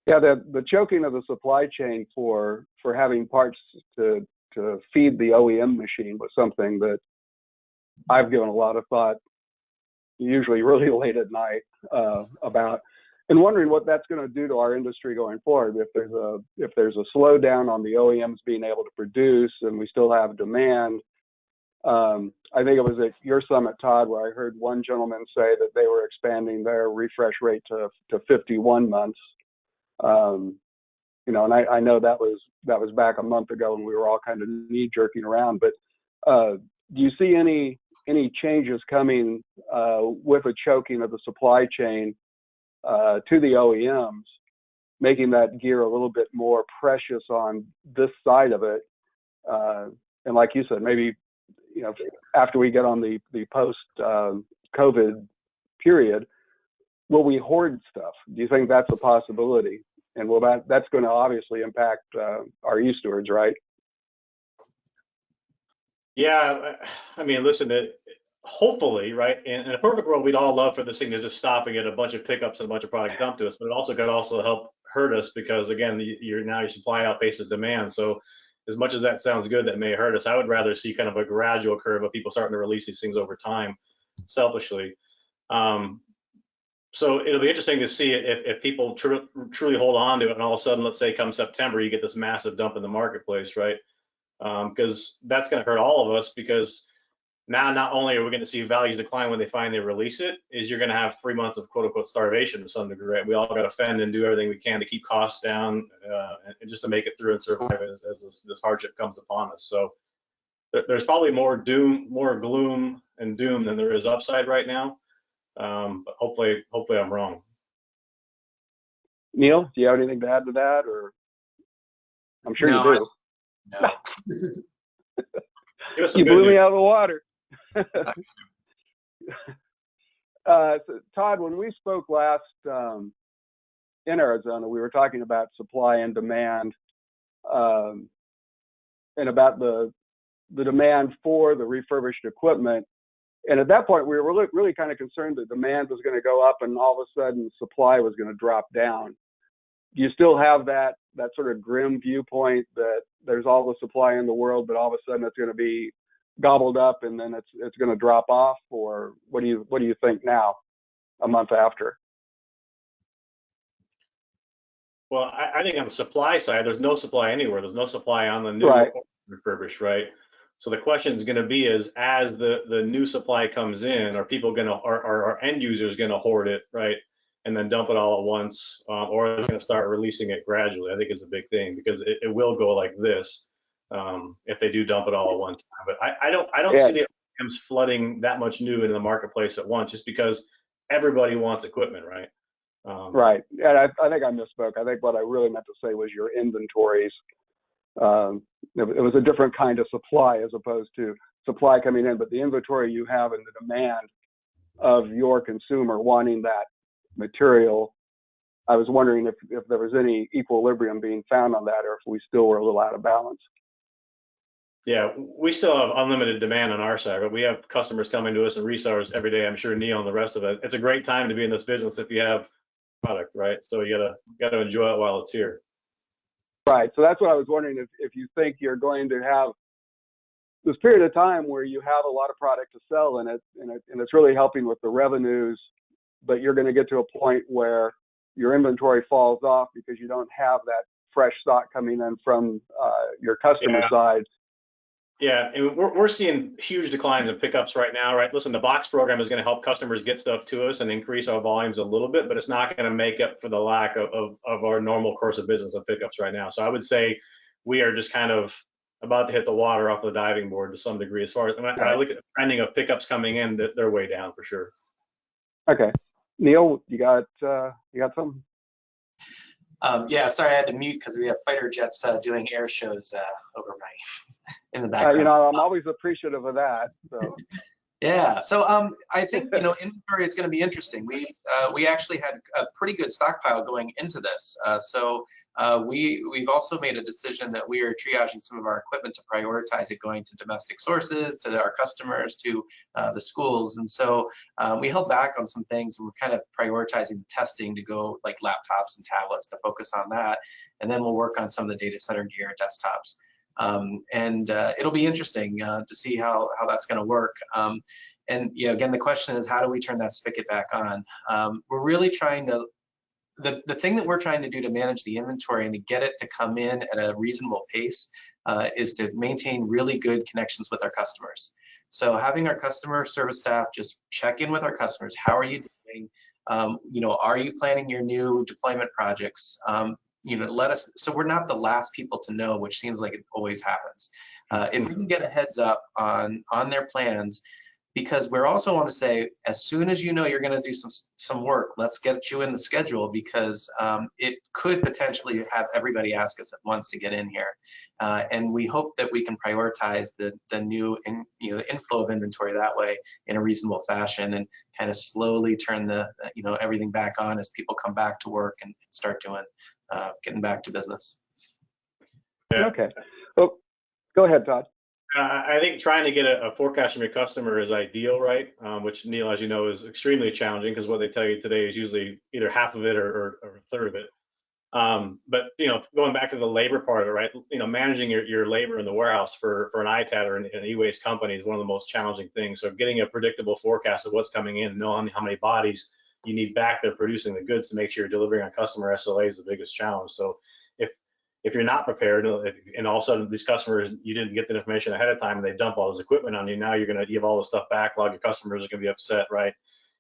Yeah, the choking of the supply chain for having parts to feed the OEM machine was something that I've given a lot of thought, usually really late at night, about, and wondering what that's going to do to our industry going forward. If there's a slowdown on the OEMs being able to produce and we still have demand. I think it was at your summit, Todd, where I heard one gentleman say that they were expanding their refresh rate to 51 months. And I know that was back a month ago when we were all kind of knee jerking around, but do you see any changes coming with a choking of the supply chain to the OEMs, making that gear a little bit more precious on this side of it? And like you said, maybe, after we get on the post COVID period, will we hoard stuff? Do you think that's a possibility? And that's going to obviously impact our e-Stewards, right? Yeah, I mean, listen, hopefully, right, in a perfect world, we'd all love for this thing to just stop and get a bunch of pickups and a bunch of product dumped to us, but it could also help hurt us because, again, your supply outpaces demand. So as much as that sounds good, that may hurt us. I would rather see kind of a gradual curve of people starting to release these things over time, selfishly. So it'll be interesting to see if people truly hold on to it, and all of a sudden, let's say come September, you get this massive dump in the marketplace, right? Because that's going to hurt all of us, because now not only are we going to see values decline when they finally release it, is you're going to have 3 months of quote unquote starvation to some degree, right? We all got to fend and do everything we can to keep costs down and just to make it through and survive as this hardship comes upon us. So there's probably more gloom and doom than there is upside right now. But hopefully I'm wrong. Neal, do you have anything to add to that, or? I'm sure you do. No. You blew me out of the water. So, Todd, when we spoke last in Arizona, we were talking about supply and demand, and about the demand for the refurbished equipment. And at that point, we were really kind of concerned that demand was going to go up and all of a sudden supply was going to drop down. Do you still have that sort of grim viewpoint that there's all the supply in the world, but all of a sudden it's going to be gobbled up and then it's going to drop off? Or what do you think now, a month after? Well, I think on the supply side, there's no supply anywhere. There's no supply on the new refurbished, right? So the question is going to be as the new supply comes in, are people going to, are end users going to hoard it, right? And then dump it all at once, or are they going to start releasing it gradually? I think is a big thing, because it will go like this if they do dump it all at one time. But I don't see the OEMs flooding that much new into the marketplace at once, just because everybody wants equipment, right? Right. And I think I misspoke. I think what I really meant to say was your inventories. It was a different kind of supply as opposed to supply coming in, but the inventory you have and the demand of your consumer wanting that material. I was wondering if there was any equilibrium being found on that, or if we still were a little out of balance. Yeah, we still have unlimited demand on our side, but we have customers coming to us and resellers every day. I'm sure Neal and the rest of it. It's a great time to be in this business if you have product, right? So you gotta enjoy it while it's here. Right. So that's what I was wondering, if you think you're going to have this period of time where you have a lot of product to sell and it's really helping with the revenues, but you're going to get to a point where your inventory falls off because you don't have that fresh stock coming in from your customer side. Yeah, and we're seeing huge declines in pickups right now, right? Listen, the box program is going to help customers get stuff to us and increase our volumes a little bit, but it's not going to make up for the lack of our normal course of business of pickups right now. So I would say we are just kind of about to hit the water off the diving board to some degree. As far as when I look at the trending of pickups coming in, they're way down for sure. Okay, Neal, you got something? Yeah, sorry, I had to mute because we have fighter jets doing air shows over in the background. I'm always appreciative of that. So. Yeah, so I think inventory is going to be interesting. We actually had a pretty good stockpile going into this. So we've also made a decision that we are triaging some of our equipment to prioritize it going to domestic sources, to our customers, to the schools. And so we held back on some things, and we're kind of prioritizing testing to go like laptops and tablets to focus on that. And then we'll work on some of the data center gear, desktops. It'll be interesting to see how that's going to work. And again, the question is, how do we turn that spigot back on? We're really trying to, the thing that we're trying to do to manage the inventory and to get it to come in at a reasonable pace is to maintain really good connections with our customers. So having our customer service staff just check in with our customers. How are you doing? Are you planning your new deployment projects? Let us, so we're not the last people to know, which seems like it always happens. If we can get a heads up on their plans, because we're also want to say, as soon as you're going to do some work, let's get you in the schedule, because it could potentially have everybody ask us at once to get in here. And we hope that we can prioritize the new inflow of inventory that way in a reasonable fashion, and kind of slowly turn everything back on as people come back to work and start getting back to business. Yeah. Okay. Well, go ahead, Todd. I think trying to get a forecast from your customer is ideal, right? Which, Neal, as you know, is extremely challenging, because what they tell you today is usually either half of it or a third of it. But going back to the labor part of it, right? Managing your labor in the warehouse for an ITAD or an e-waste company is one of the most challenging things. So getting a predictable forecast of what's coming in, knowing how many bodies you need back there producing the goods to make sure you're delivering on customer SLA is the biggest challenge. So if you're not prepared, and all of a sudden these customers, you didn't get the information ahead of time and they dump all this equipment on you, now you're going to give all this stuff backlog. Your customers are going to be upset, right?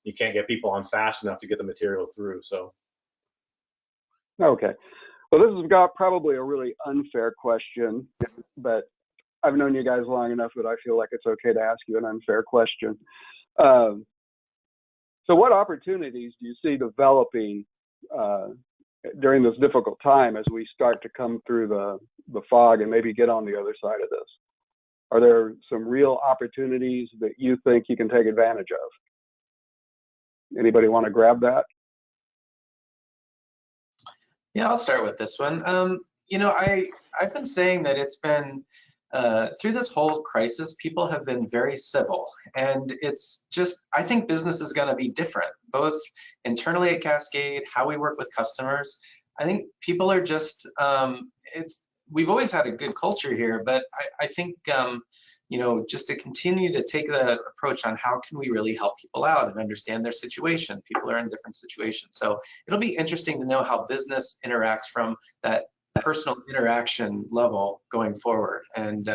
You can't get people on fast enough to get the material through. So. Okay. Well, this has got probably a really unfair question, but I've known you guys long enough that I feel like it's okay to ask you an unfair question. So what opportunities do you see developing during this difficult time as we start to come through the fog and maybe get on the other side of this? Are there some real opportunities that you think you can take advantage of? Anybody want to grab that? Yeah, I'll start with this one. I've been saying that it's been through this whole crisis, people have been very civil, and it's just, I think business is going to be different, both internally at Cascade, how we work with customers. I think people are just, we've always had a good culture here, but I think, just to continue to take the approach on how can we really help people out and understand their situation. People are in different situations. So it'll be interesting to know how business interacts from that personal interaction level going forward. And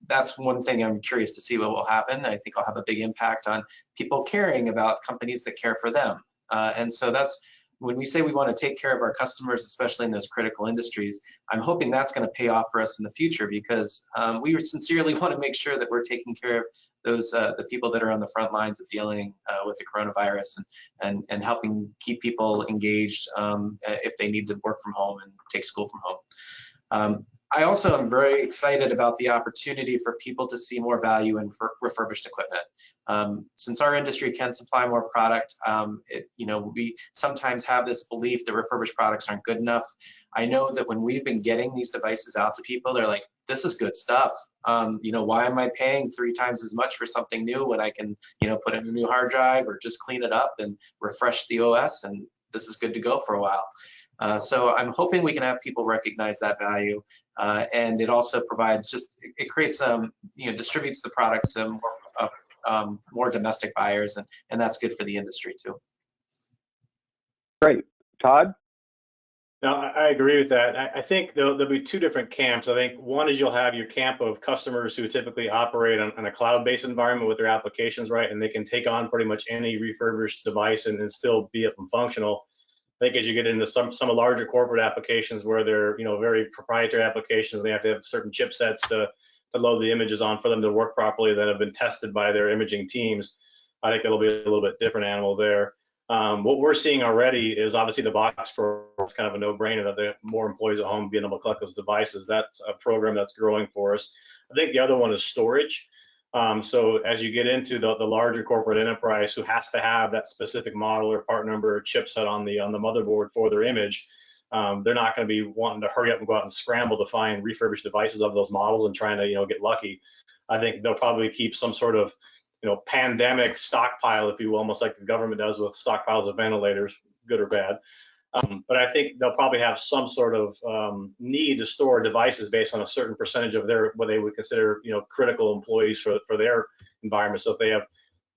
that's one thing I'm curious to see what will happen. I think I'll have a big impact on people caring about companies that care for them. And so that's when we say we want to take care of our customers, especially in those critical industries, I'm hoping that's going to pay off for us in the future, because we sincerely want to make sure that we're taking care of those the people that are on the front lines of dealing with the coronavirus, and helping keep people engaged if they need to work from home and take school from home. I also am very excited about the opportunity for people to see more value in refurbished equipment. Since our industry can supply more product, we sometimes have this belief that refurbished products aren't good enough. I know that when we've been getting these devices out to people, they're like, this is good stuff. Why am I paying 3 times as much for something new when I can, put in a new hard drive or just clean it up and refresh the OS, and this is good to go for a while. So I'm hoping we can have people recognize that value, and it also provides it creates distributes the product to more domestic buyers, and that's good for the industry too. Great. Todd? No, I agree with that. I think there'll be 2 different camps. I think one is you'll have your camp of customers who typically operate on a cloud-based environment with their applications, right? And they can take on pretty much any refurbished device and still be up and functional. I think as you get into some larger corporate applications where they're very proprietary applications, they have to have certain chipsets to load the images on for them to work properly that have been tested by their imaging teams. I think it'll be a little bit different animal there. What we're seeing already is obviously the box program is kind of a no-brainer, that the more employees at home being able to collect those devices. That's a program that's growing for us. I think the other one is storage. So as you get into the larger corporate enterprise who has to have that specific model or part number or chipset on the motherboard for their image, they're not going to be wanting to hurry up and go out and scramble to find refurbished devices of those models and trying to get lucky. I think they'll probably keep some sort of pandemic stockpile, if you will, almost like the government does with stockpiles of ventilators, good or bad. But I think they'll probably have some sort of need to store devices based on a certain percentage of what they would consider, critical employees for their environment. So if they have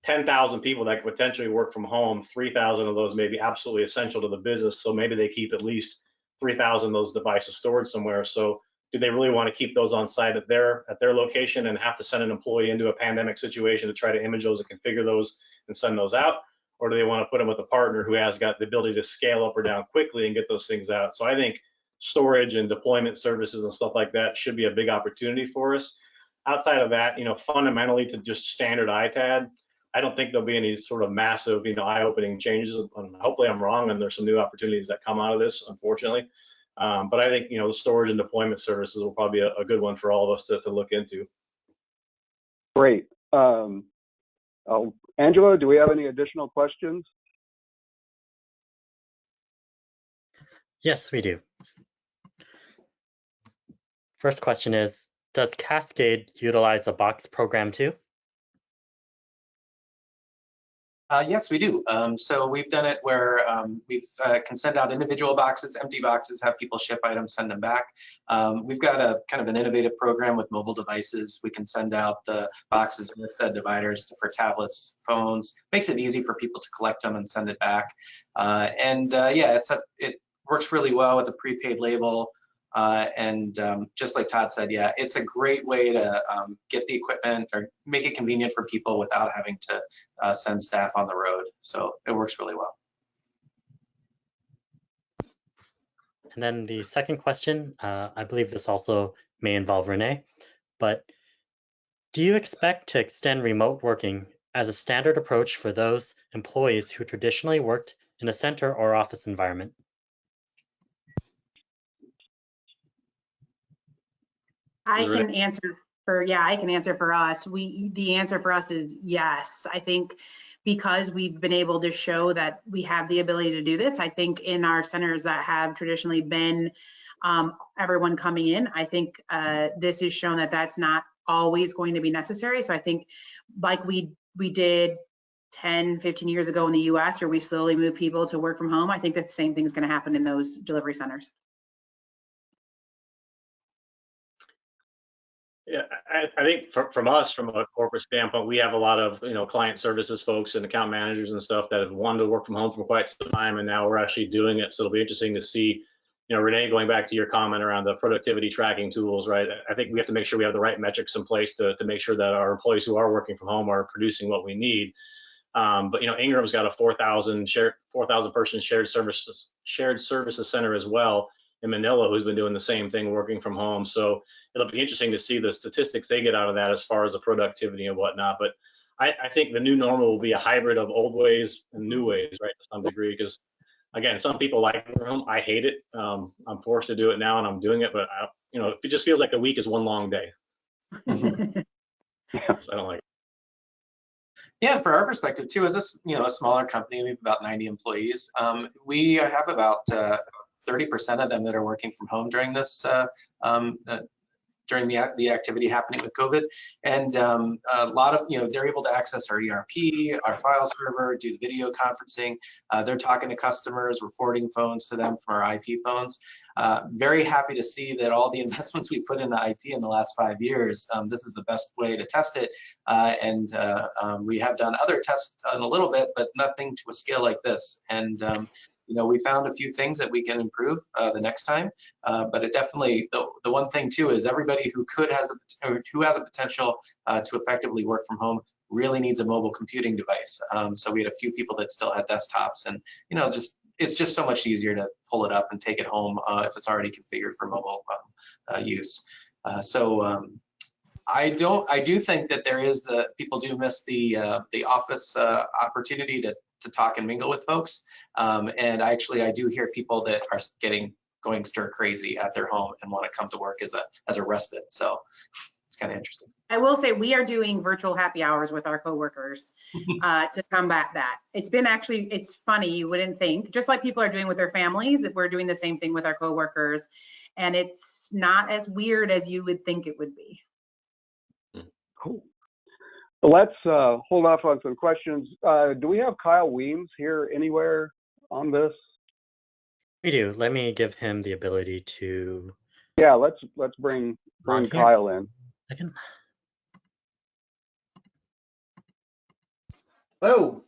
10,000 people that could potentially work from home, 3,000 of those may be absolutely essential to the business. So maybe they keep at least 3,000 of those devices stored somewhere. So do they really want to keep those on site at their location and have to send an employee into a pandemic situation to try to image those and configure those and send those out? Or do they want to put them with a partner who has got the ability to scale up or down quickly and get those things out? So I think storage and deployment services and stuff like that should be a big opportunity for us. Outside of that, fundamentally to just standard ITAD, I don't think there'll be any sort of massive, eye-opening changes. Hopefully I'm wrong and there's some new opportunities that come out of this, unfortunately. But I think, the storage and deployment services will probably be a good one for all of us to look into. Great. Angela, do we have any additional questions? Yes, we do. First question is, does Cascade utilize a box program too? Yes, we do. So we've done it where we can send out individual boxes, empty boxes, have people ship items, send them back. We've got a kind of an innovative program with mobile devices. We can send out the boxes with dividers for tablets, phones. Makes it easy for people to collect them and send it back. Yeah, it works really well with a prepaid label. Just like Todd said, yeah, it's a great way to get the equipment or make it convenient for people without having to send staff on the road. So it works really well. And then the second question, I believe this also may involve Renee, but do you expect to extend remote working as a standard approach for those employees who traditionally worked in a center or office environment? I can answer for us. The answer for us is yes. I think because we've been able to show that we have the ability to do this, I think in our centers that have traditionally been everyone coming in, I think this has shown that that's not always going to be necessary. So I think like we did 10, 15 years ago in the US, where we slowly moved people to work from home, I think that the same thing is going to happen in those delivery centers. Yeah, I think from us, from a corporate standpoint, we have a lot of client services folks and account managers and stuff that have wanted to work from home for quite some time, and now we're actually doing it. So it'll be interesting to see, Renee, going back to your comment around the productivity tracking tools, right? I think we have to make sure we have the right metrics in place to make sure that our employees who are working from home are producing what we need. But Ingram's got a 4,000 person shared services center as well in Manila, who's been doing the same thing, working from home. So it'll be interesting to see the statistics they get out of that as far as the productivity and whatnot. But I think the new normal will be a hybrid of old ways and new ways, right, to some degree, because again, some people like it from home. I hate it. I'm forced to do it now, and I'm doing it. But it just feels like a week is one long day. So I don't like it. Yeah, for our perspective too, as a smaller company, we have about 90 employees. We have about 30% of them that are working from home during this during the activity happening with COVID, and a lot of they're able to access our ERP, our file server, do the video conferencing. They're talking to customers, we're forwarding phones to them from our IP phones. Very happy to see that all the investments we put into IT in the last 5 years, this is the best way to test it. And we have done other tests a little bit, but nothing to a scale like this. And we found a few things that we can improve the next time, but it definitely, the one thing too is everybody who has a potential to effectively work from home really needs a mobile computing device. So we had a few people that still had desktops, and it's just so much easier to pull it up and take it home if it's already configured for mobile use. I do think that people do miss the office opportunity to talk and mingle with folks. And I do hear people that are going stir crazy at their home and want to come to work as a respite. So it's kind of interesting. I will say we are doing virtual happy hours with our coworkers to combat that. It's funny, you wouldn't think, just like people are doing with their families, we're doing the same thing with our coworkers, and it's not as weird as you would think it would be. Cool. Well, let's hold off on some questions. Do we have Kyle Wiens here anywhere on this? We do. Let me give him the ability to. Yeah, let's bring Kyle in. Second. Hello.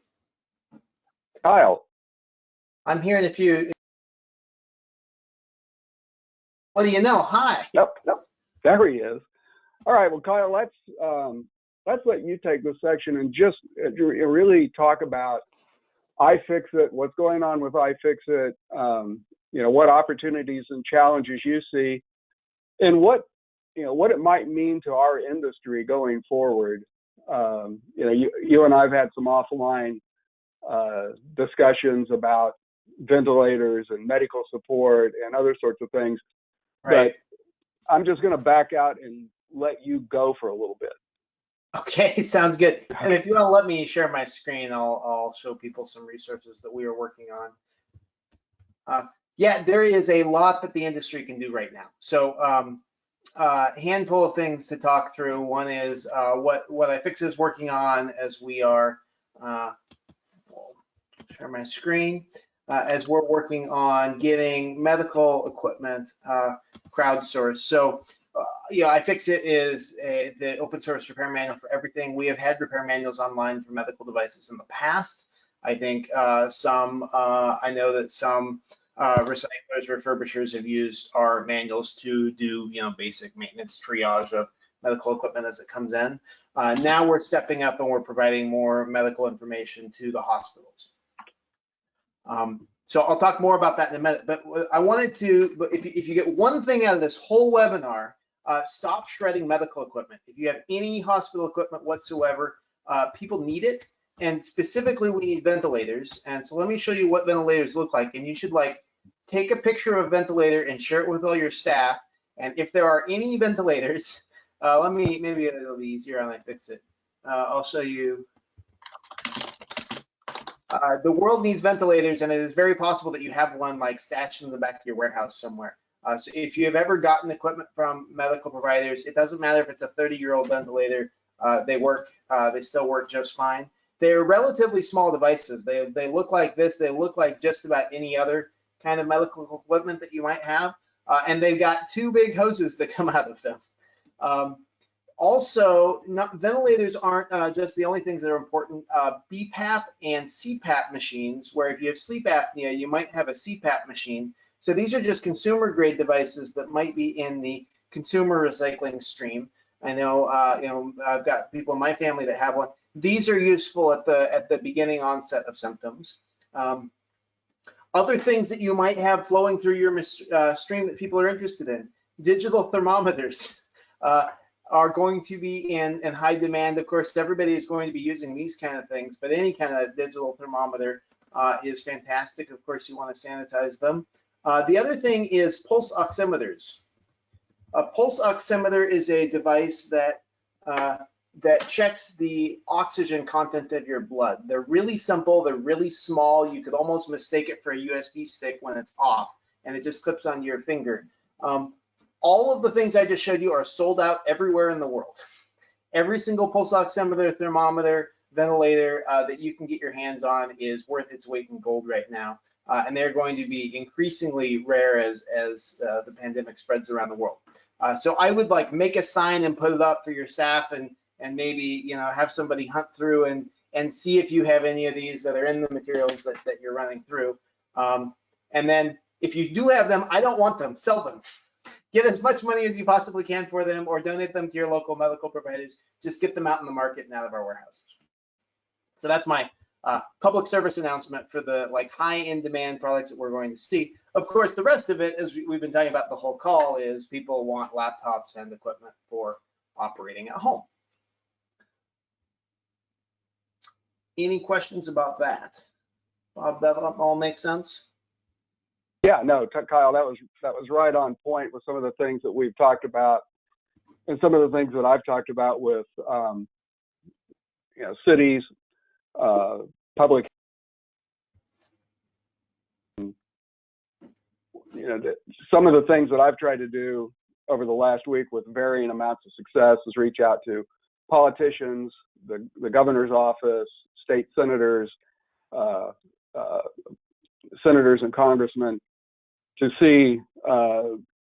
Kyle. I'm here in a few. What do you know? Hi. Yep. There he is. All right. Well, Kyle, let's let you take this section and just really talk about iFixit, what's going on with iFixit, what opportunities and challenges you see, and what it might mean to our industry going forward. You and I've had some offline discussions about ventilators and medical support and other sorts of things. Right. But I'm just going to back out and let you go for a little bit. Okay, sounds good. And if you want to let me share my screen, I'll show people some resources that we are working on. Yeah, there is a lot that the industry can do right now. So a handful of things to talk through. One is what iFixit is working on as we are, share my screen, as we're working on getting medical equipment crowdsourced. So iFixit is the open source repair manual for everything. We have had repair manuals online for medical devices in the past. I think I know that some recyclers, refurbishers have used our manuals to do basic maintenance triage of medical equipment as it comes in. Now we're stepping up and we're providing more medical information to the hospitals. So I'll talk more about that in a minute, but I wanted to, if you get one thing out of this whole webinar, stop shredding medical equipment. If you have any hospital equipment whatsoever, people need it, and specifically we need ventilators. And so let me show you what ventilators look like, and you should take a picture of a ventilator and share it with all your staff. And if there are any ventilators, maybe it'll be easier on iFixit. I'll show you. The world needs ventilators, and it is very possible that you have one stashed in the back of your warehouse somewhere. So if you have ever gotten equipment from medical providers, it doesn't matter if it's a 30-year-old ventilator, they still work just fine. They're relatively small devices. They look like this. They look like just about any other kind of medical equipment that you might have. And they've got two big hoses that come out of them. Also, ventilators aren't just the only things that are important. BPAP and CPAP machines, where if you have sleep apnea, you might have a CPAP machine. So these are just consumer grade devices that might be in the consumer recycling stream. I know, I've got people in my family that have one. These are useful at the beginning onset of symptoms. Other things that you might have flowing through your stream that people are interested in. Digital thermometers are going to be in high demand. Of course, everybody is going to be using these kind of things, but any kind of digital thermometer is fantastic. Of course, you want to sanitize them. The other thing is pulse oximeters. A pulse oximeter is a device that checks the oxygen content of your blood. They're really simple, they're really small. You could almost mistake it for a USB stick when it's off, and it just clips onto your finger. All of the things I just showed you are sold out everywhere in the world. Every single pulse oximeter, thermometer, ventilator that you can get your hands on is worth its weight in gold right now. And they're going to be increasingly rare as the pandemic spreads around the world. So I would make a sign and put it up for your staff, and maybe have somebody hunt through and see if you have any of these that are in the materials that you're running through. And then if you do have them, I don't want them, sell them. Get as much money as you possibly can for them, or donate them to your local medical providers. Just get them out in the market and out of our warehouses. So that's my public service announcement for the high in demand products that we're going to see. Of course, the rest of it, as we've been talking about the whole call, is people want laptops and equipment for operating at home. Any questions about that? Bob, that all makes sense? Yeah, no, Kyle, that was right on point with some of the things that we've talked about, and some of the things that I've talked about with cities, public, some of the things that I've tried to do over the last week with varying amounts of success is reach out to politicians, the governor's office, state senators, senators and congressmen, to see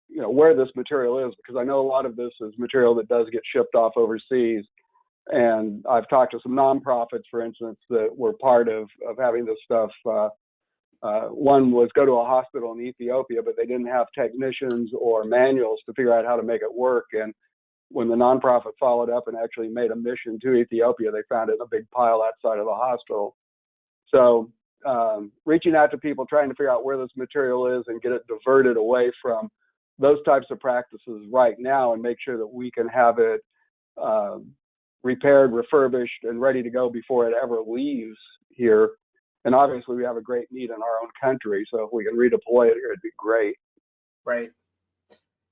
where this material is, because I know a lot of this is material that does get shipped off overseas. And I've talked to some nonprofits, for instance, that were part of having this stuff. One was go to a hospital in Ethiopia, but they didn't have technicians or manuals to figure out how to make it work. And when the nonprofit followed up and actually made a mission to Ethiopia, they found it in a big pile outside of the hospital. So reaching out to people, trying to figure out where this material is and get it diverted away from those types of practices right now, and make sure that we can have it repaired, refurbished, and ready to go before it ever leaves here. And obviously we have a great need in our own country, so if we can redeploy it here, it'd be great. Right.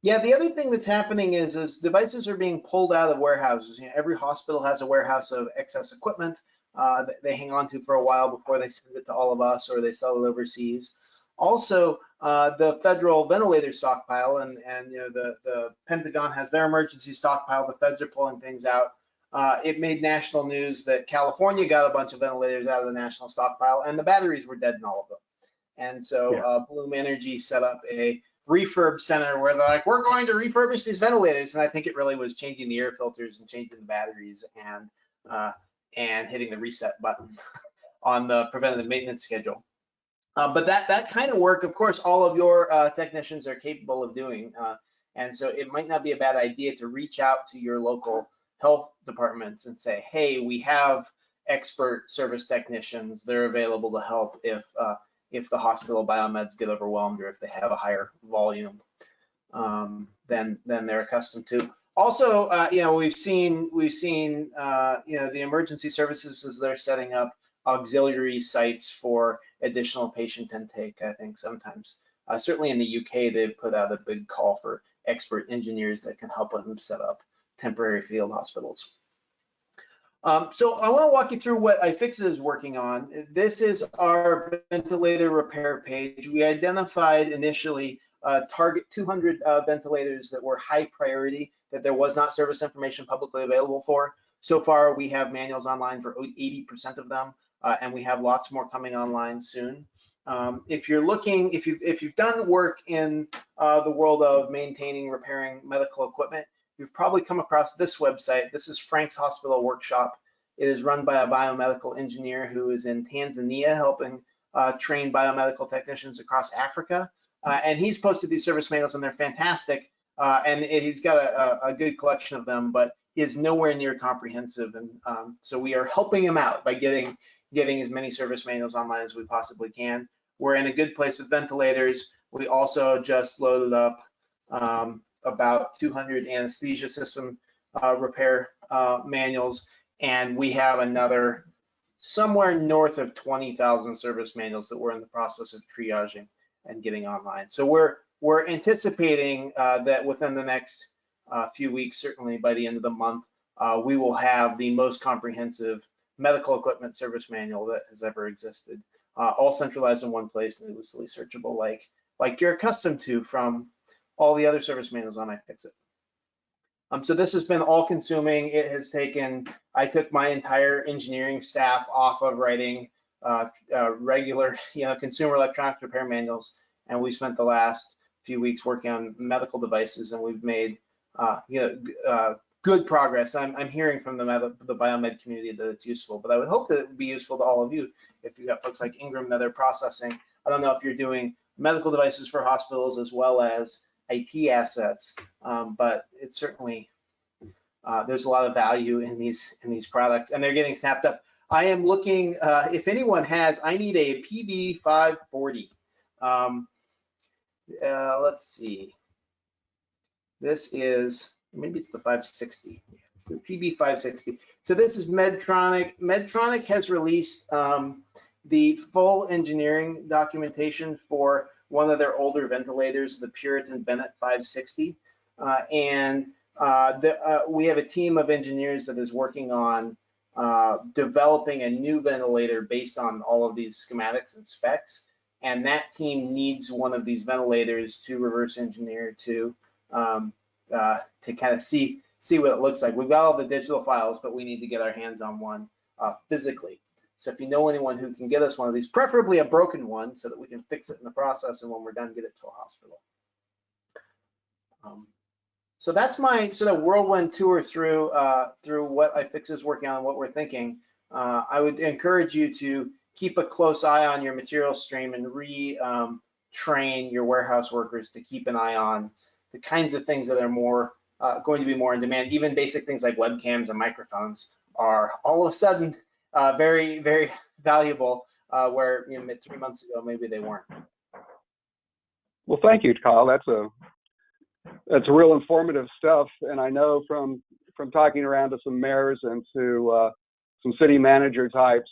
Yeah, the other thing that's happening is devices are being pulled out of warehouses. Every hospital has a warehouse of excess equipment that they hang on to for a while before they send it to all of us, or they sell it overseas. Also, the federal ventilator stockpile, and the Pentagon has their emergency stockpile. The feds are pulling things out. It made national news that California got a bunch of ventilators out of the national stockpile, and the batteries were dead in all of them. And so Bloom Energy set up a refurb center where they're like, we're going to refurbish these ventilators. And I think it really was changing the air filters and changing the batteries and hitting the reset button on the preventative maintenance schedule. But that kind of work, of course, all of your technicians are capable of doing. And so it might not be a bad idea to reach out to your local health departments and say, hey, we have expert service technicians. They're available to help if the hospital biomeds get overwhelmed, or if they have a higher volume than they're accustomed to. Also, we've seen the emergency services, as they're setting up auxiliary sites for additional patient intake. I think sometimes, certainly in the UK, they've put out a big call for expert engineers that can help them set up temporary field hospitals. So I want to walk you through what iFixit is working on. This is our ventilator repair page. We identified initially target 200 ventilators that were high priority, that there was not service information publicly available for. So far, we have manuals online for 80% of them, and we have lots more coming online soon. If you're looking, if you've done work in the world of maintaining, repairing medical equipment, you've probably come across this website. This is Frank's Hospital Workshop. It is run by a biomedical engineer who is in Tanzania helping train biomedical technicians across Africa. And he's posted these service manuals, and they're fantastic. and he's got a good collection of them, but is nowhere near comprehensive. And so we are helping him out by getting as many service manuals online as we possibly can. We're in a good place with ventilators. We also just loaded up about 200 anesthesia system repair manuals, and we have another somewhere north of 20,000 service manuals that we're in the process of triaging and getting online. So we're anticipating that within the next few weeks, certainly by the end of the month, we will have the most comprehensive medical equipment service manual that has ever existed, all centralized in one place and easily searchable, like you're accustomed to from all the other service manuals on iFixit. So this has been all consuming. It has taken, I took my entire engineering staff off of writing regular, consumer electronics repair manuals, and we spent the last few weeks working on medical devices, and we've made good progress. I'm hearing from the biomed community that it's useful, but I would hope that it would be useful to all of you if you've got folks like Ingram that are processing. I don't know if you're doing medical devices for hospitals as well as IT assets, but it's certainly there's a lot of value in these products, and they're getting snapped up. I am looking, if anyone has, I need a PB540. Let's see. This is, maybe it's the 560. Yeah, it's the PB560. So this is Medtronic. Medtronic has released the full engineering documentation for one of their older ventilators, the Puritan Bennett 560. We have a team of engineers that is working on developing a new ventilator based on all of these schematics and specs. And that team needs one of these ventilators to reverse engineer to kind of see what it looks like. We've got all the digital files, but we need to get our hands on one physically. So if you know anyone who can get us one of these, preferably a broken one, so that we can fix it in the process, and when we're done, get it to a hospital. So that's my sort of whirlwind tour through what iFixit is working on and what we're thinking. I would encourage you to keep a close eye on your material stream and train your warehouse workers to keep an eye on the kinds of things that are more going to be more in demand. Even basic things like webcams and microphones are all of a sudden very, very valuable, where 3 months ago maybe they weren't. Well, thank you, Kyle. That's real informative stuff, and I know from talking around to some mayors and to some city manager types,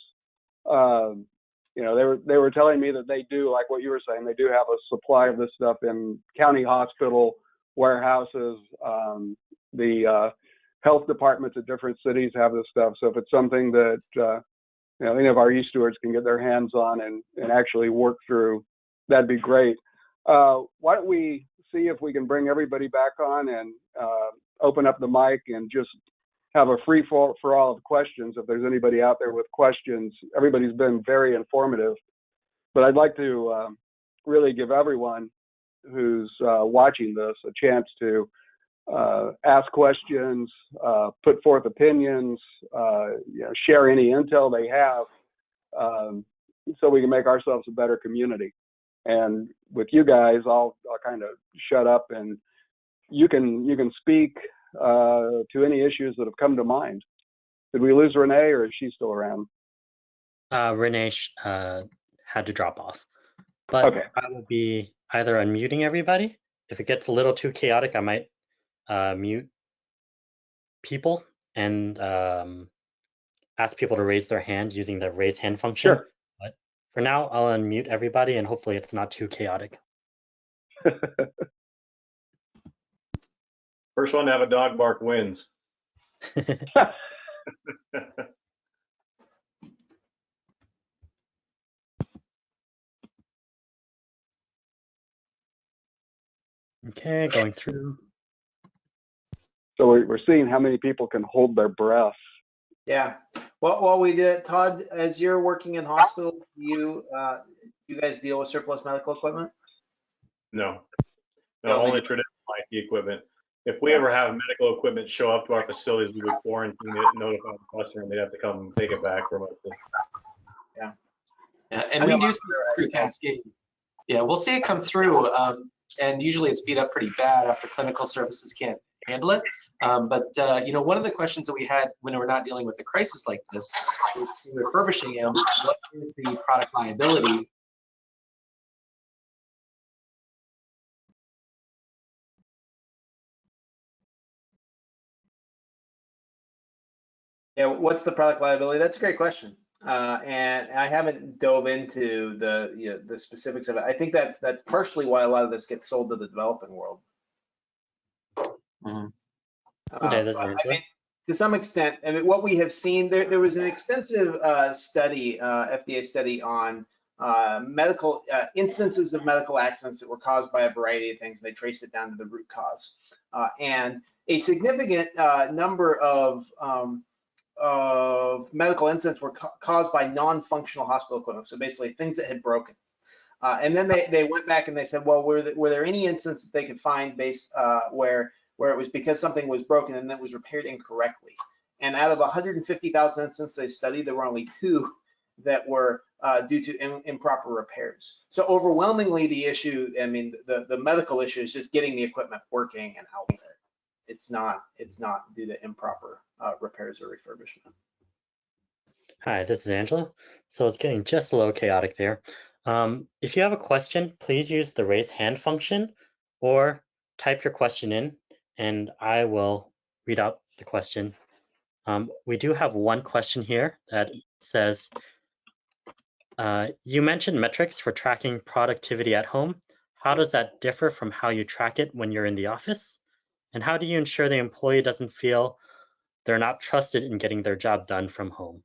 they were telling me that they do, like what you were saying, they do have a supply of this stuff in county hospital warehouses. The health departments at different cities have this stuff. So if it's something that any of our e-Stewards can get their hands on and actually work through, that'd be great. Why don't we see if we can bring everybody back on and open up the mic and just have a free for all of questions. If there's anybody out there with questions, everybody's been very informative, but I'd like to really give everyone who's watching this a chance to ask questions, put forth opinions, share any intel they have, so we can make ourselves a better community. And with you guys, I'll kind of shut up, and you can speak to any issues that have come to mind. Did we lose Renee, or is she still around? Renee had to drop off, but okay. I will be either unmuting everybody. If it gets a little too chaotic, I might mute people and ask people to raise their hand using the raise hand function. Sure. But for now, I'll unmute everybody, and hopefully it's not too chaotic. First one to have a dog bark wins. Okay, going through. So we're seeing how many people can hold their breath. Yeah. Well, we did, Todd, as you're working in hospital, you guys deal with surplus medical equipment? No, only traditional IT equipment. If we ever have medical equipment show up to our facilities, we would quarantine it, notify the customer, and they'd have to come take it back remotely. Yeah, and we do see it through Cascade. Yeah, we'll see it come through. And usually it's beat up pretty bad after clinical services can't handle it. You know, one of the questions that we had when we're not dealing with a crisis like this is refurbishing them, what is the product liability? Yeah, what's the product liability? That's a great question. And I haven't dove into the specifics of it. I think that's partially why a lot of this gets sold to the developing world. Mm-hmm. Okay, that's I mean, to some extent, I mean, what we have seen, there was an extensive study, FDA study on medical instances of medical accidents that were caused by a variety of things. They traced it down to the root cause. And a significant number of medical incidents were caused by non-functional hospital equipment, so basically things that had broken. And then they went back and they said, well, were there any instances that they could find based where it was because something was broken and that was repaired incorrectly? And out of 150,000 instances they studied, there were only 2 that were due to improper repairs. So overwhelmingly, the issue, I mean, the medical issue is just getting the equipment working and out there. It's not due to improper repairs or refurbishment. Hi, this is Angela. So it's getting just a little chaotic there. If you have a question, please use the raise hand function or type your question in and I will read out the question. We do have one question here that says, you mentioned metrics for tracking productivity at home. How does that differ from how you track it when you're in the office? And how do you ensure the employee doesn't feel they're not trusted in getting their job done from home?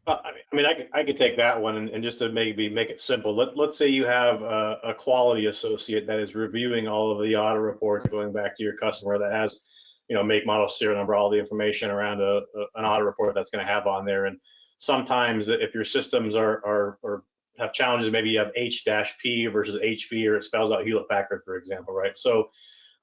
I mean, I could take that one and just to maybe make it simple. Let's say you have a quality associate that is reviewing all of the audit reports going back to your customer that has, you know, make, model, serial number, all the information around an audit report that's going to have on there. And sometimes if your systems are have challenges, maybe you have H-P versus HP, or it spells out Hewlett-Packard, for example, right? So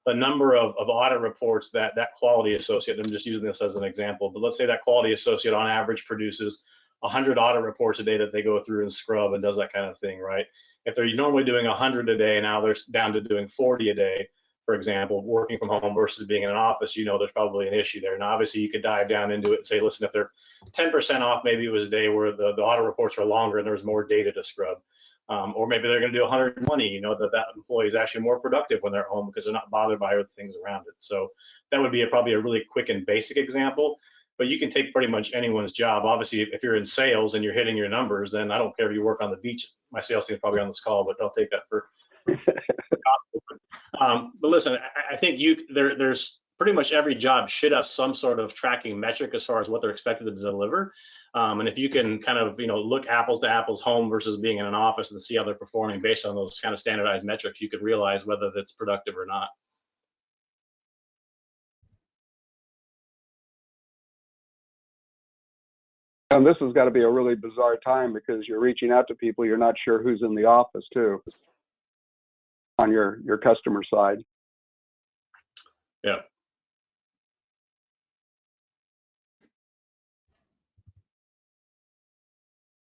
the number of audit reports that quality associate, I'm just using this as an example, but let's say that quality associate on average produces 100 audit reports a day that they go through and scrub and does that kind of thing, right? If they're normally doing 100 a day, now they're down to doing 40 a day, for example, working from home versus being in an office, you know, there's probably an issue there. And obviously you could dive down into it and say, listen, if they're 10% off, maybe it was a day where the audit reports are longer and there's more data to scrub. Or maybe they're going to do 120, you know, that employee is actually more productive when they're at home because they're not bothered by other things around it. So that would be probably a really quick and basic example, but you can take pretty much anyone's job. Obviously, if you're in sales and you're hitting your numbers, then I don't care if you work on the beach. My sales team is probably on this call, but I'll take that for. But listen, I think there's pretty much every job should have some sort of tracking metric as far as what they're expected to deliver. And if you can kind of, you know, look apples to apples home versus being in an office and see how they're performing based on those kind of standardized metrics, you could realize whether that's productive or not. And this has got to be a really bizarre time because you're reaching out to people, you're not sure who's in the office too, on your customer side. Yeah.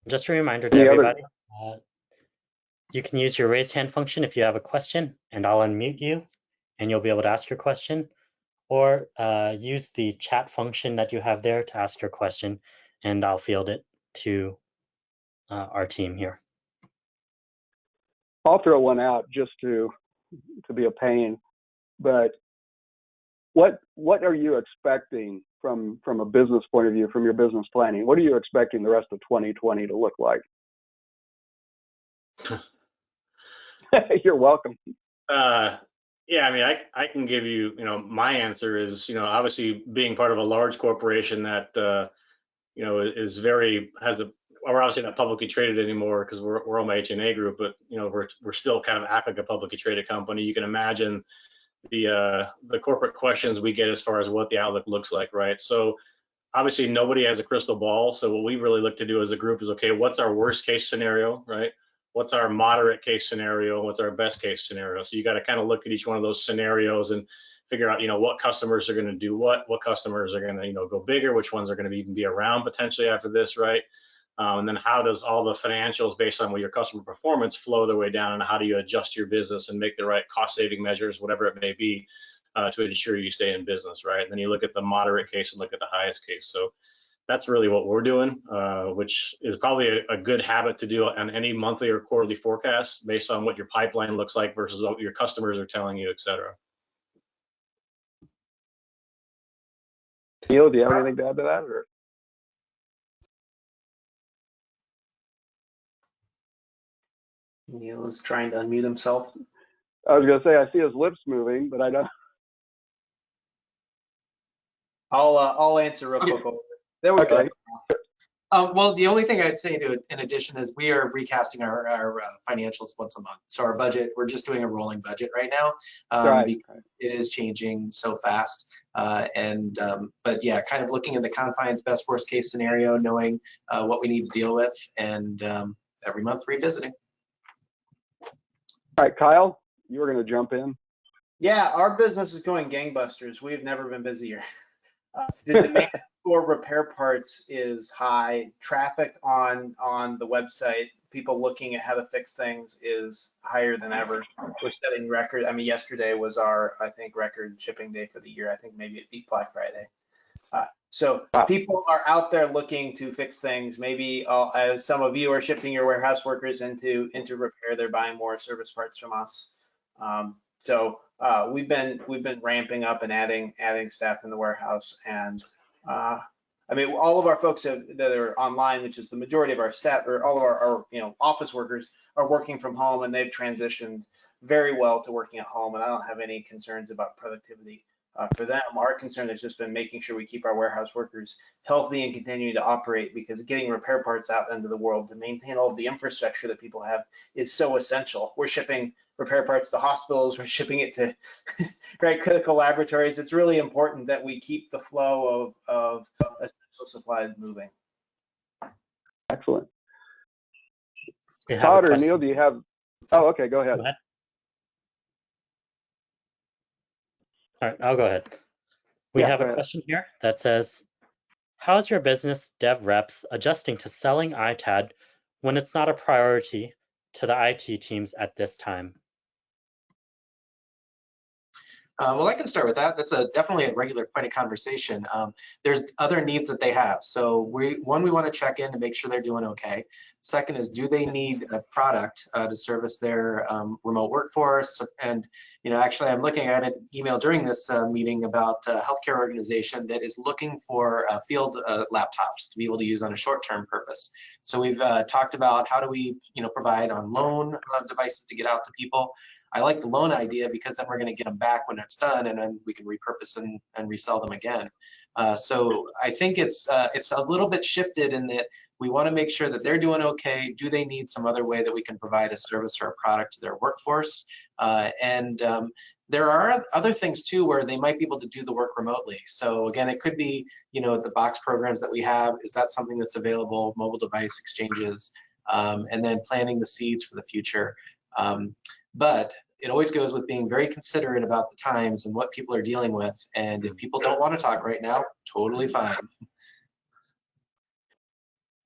Just a reminder to everybody, you can use your raise hand function if you have a question, and I'll unmute you, and you'll be able to ask your question, or use the chat function that you have there to ask your question, and I'll field it to our team here. I'll throw one out just to be a pain, but what are you expecting from a business point of view, from your business planning? What are you expecting the rest of 2020 to look like? You're welcome. Yeah, I mean, I can give you, you know, my answer is, you know, obviously being part of a large corporation that, you know, we're obviously not publicly traded anymore because we're on my H&A group, but, you know, we're still kind of act like a publicly traded company. You can imagine the corporate questions we get as far as what the outlook looks like, right? So obviously nobody has a crystal ball. So what we really look to do as a group is, okay, what's our worst case scenario, right? What's our moderate case scenario? What's our best case scenario? So you got to kind of look at each one of those scenarios and figure out, you know, what customers are going to do what customers are going to, you know, go bigger, which ones are going to even be around potentially after this, right? And then how does all the financials based on what your customer performance flow their way down, and how do you adjust your business and make the right cost saving measures, whatever it may be, to ensure you stay in business, right? And then you look at the moderate case and look at the highest case. So that's really what we're doing, which is probably a good habit to do on any monthly or quarterly forecast based on what your pipeline looks like versus what your customers are telling you, et cetera. Neal, do you have anything to add to that? Or? Neal is trying to unmute himself. I was going to say, I see his lips moving, but I don't. I'll answer real quick. There we go. Well, the only thing I'd say in addition is we are recasting our financials once a month. So our budget, we're just doing a rolling budget right now. Right. It is changing so fast. But yeah, kind of looking at the confines, best worst case scenario, knowing what we need to deal with, and every month revisiting. All right, Kyle, you were going to jump in. Yeah, our business is going gangbusters. We've never been busier. The demand for repair parts is high. Traffic on the website, people looking at how to fix things, is higher than ever. We're setting record. I mean, yesterday was our, I think, record shipping day for the year. I think maybe it beat Black Friday. So people are out there looking to fix things. Maybe as some of you are shifting your warehouse workers into repair, they're buying more service parts from us. So we've been ramping up and adding staff in the warehouse, and I mean, all of our folks that are online, which is the majority of our staff, or all of our office workers, are working from home, and they've transitioned very well to working at home, and I don't have any concerns about productivity for them. Our concern has just been making sure we keep our warehouse workers healthy and continuing to operate, because getting repair parts out into the world to maintain all of the infrastructure that people have is so essential. We're shipping repair parts to hospitals, we're shipping it to right, critical laboratories. It's really important that we keep the flow of essential supplies moving. Excellent. Todd or Neal, do you have? Oh, okay, go ahead. Go ahead. All right, I'll go ahead. We have a question here that says, how's your business dev reps adjusting to selling iTAD when it's not a priority to the IT teams at this time? Well, I can start with that. That's definitely a regular point of conversation. There's other needs that they have. So we want to check in to make sure they're doing okay. Second is, do they need a product to service their remote workforce? And actually, I'm looking at an email during this meeting about a healthcare organization that is looking for field laptops to be able to use on a short-term purpose. So we've talked about how do we provide on loan devices to get out to people. I like the loan idea because then we're going to get them back when it's done, and then we can repurpose and resell them again. So I think it's a little bit shifted in that we want to make sure that they're doing okay. Do they need some other way that we can provide a service or a product to their workforce? There are other things too where they might be able to do the work remotely. So again, it could be the box programs that we have. Is that something that's available? Mobile device exchanges, and then planting the seeds for the future. But it always goes with being very considerate about the times and what people are dealing with. And if people don't want to talk right now, totally fine.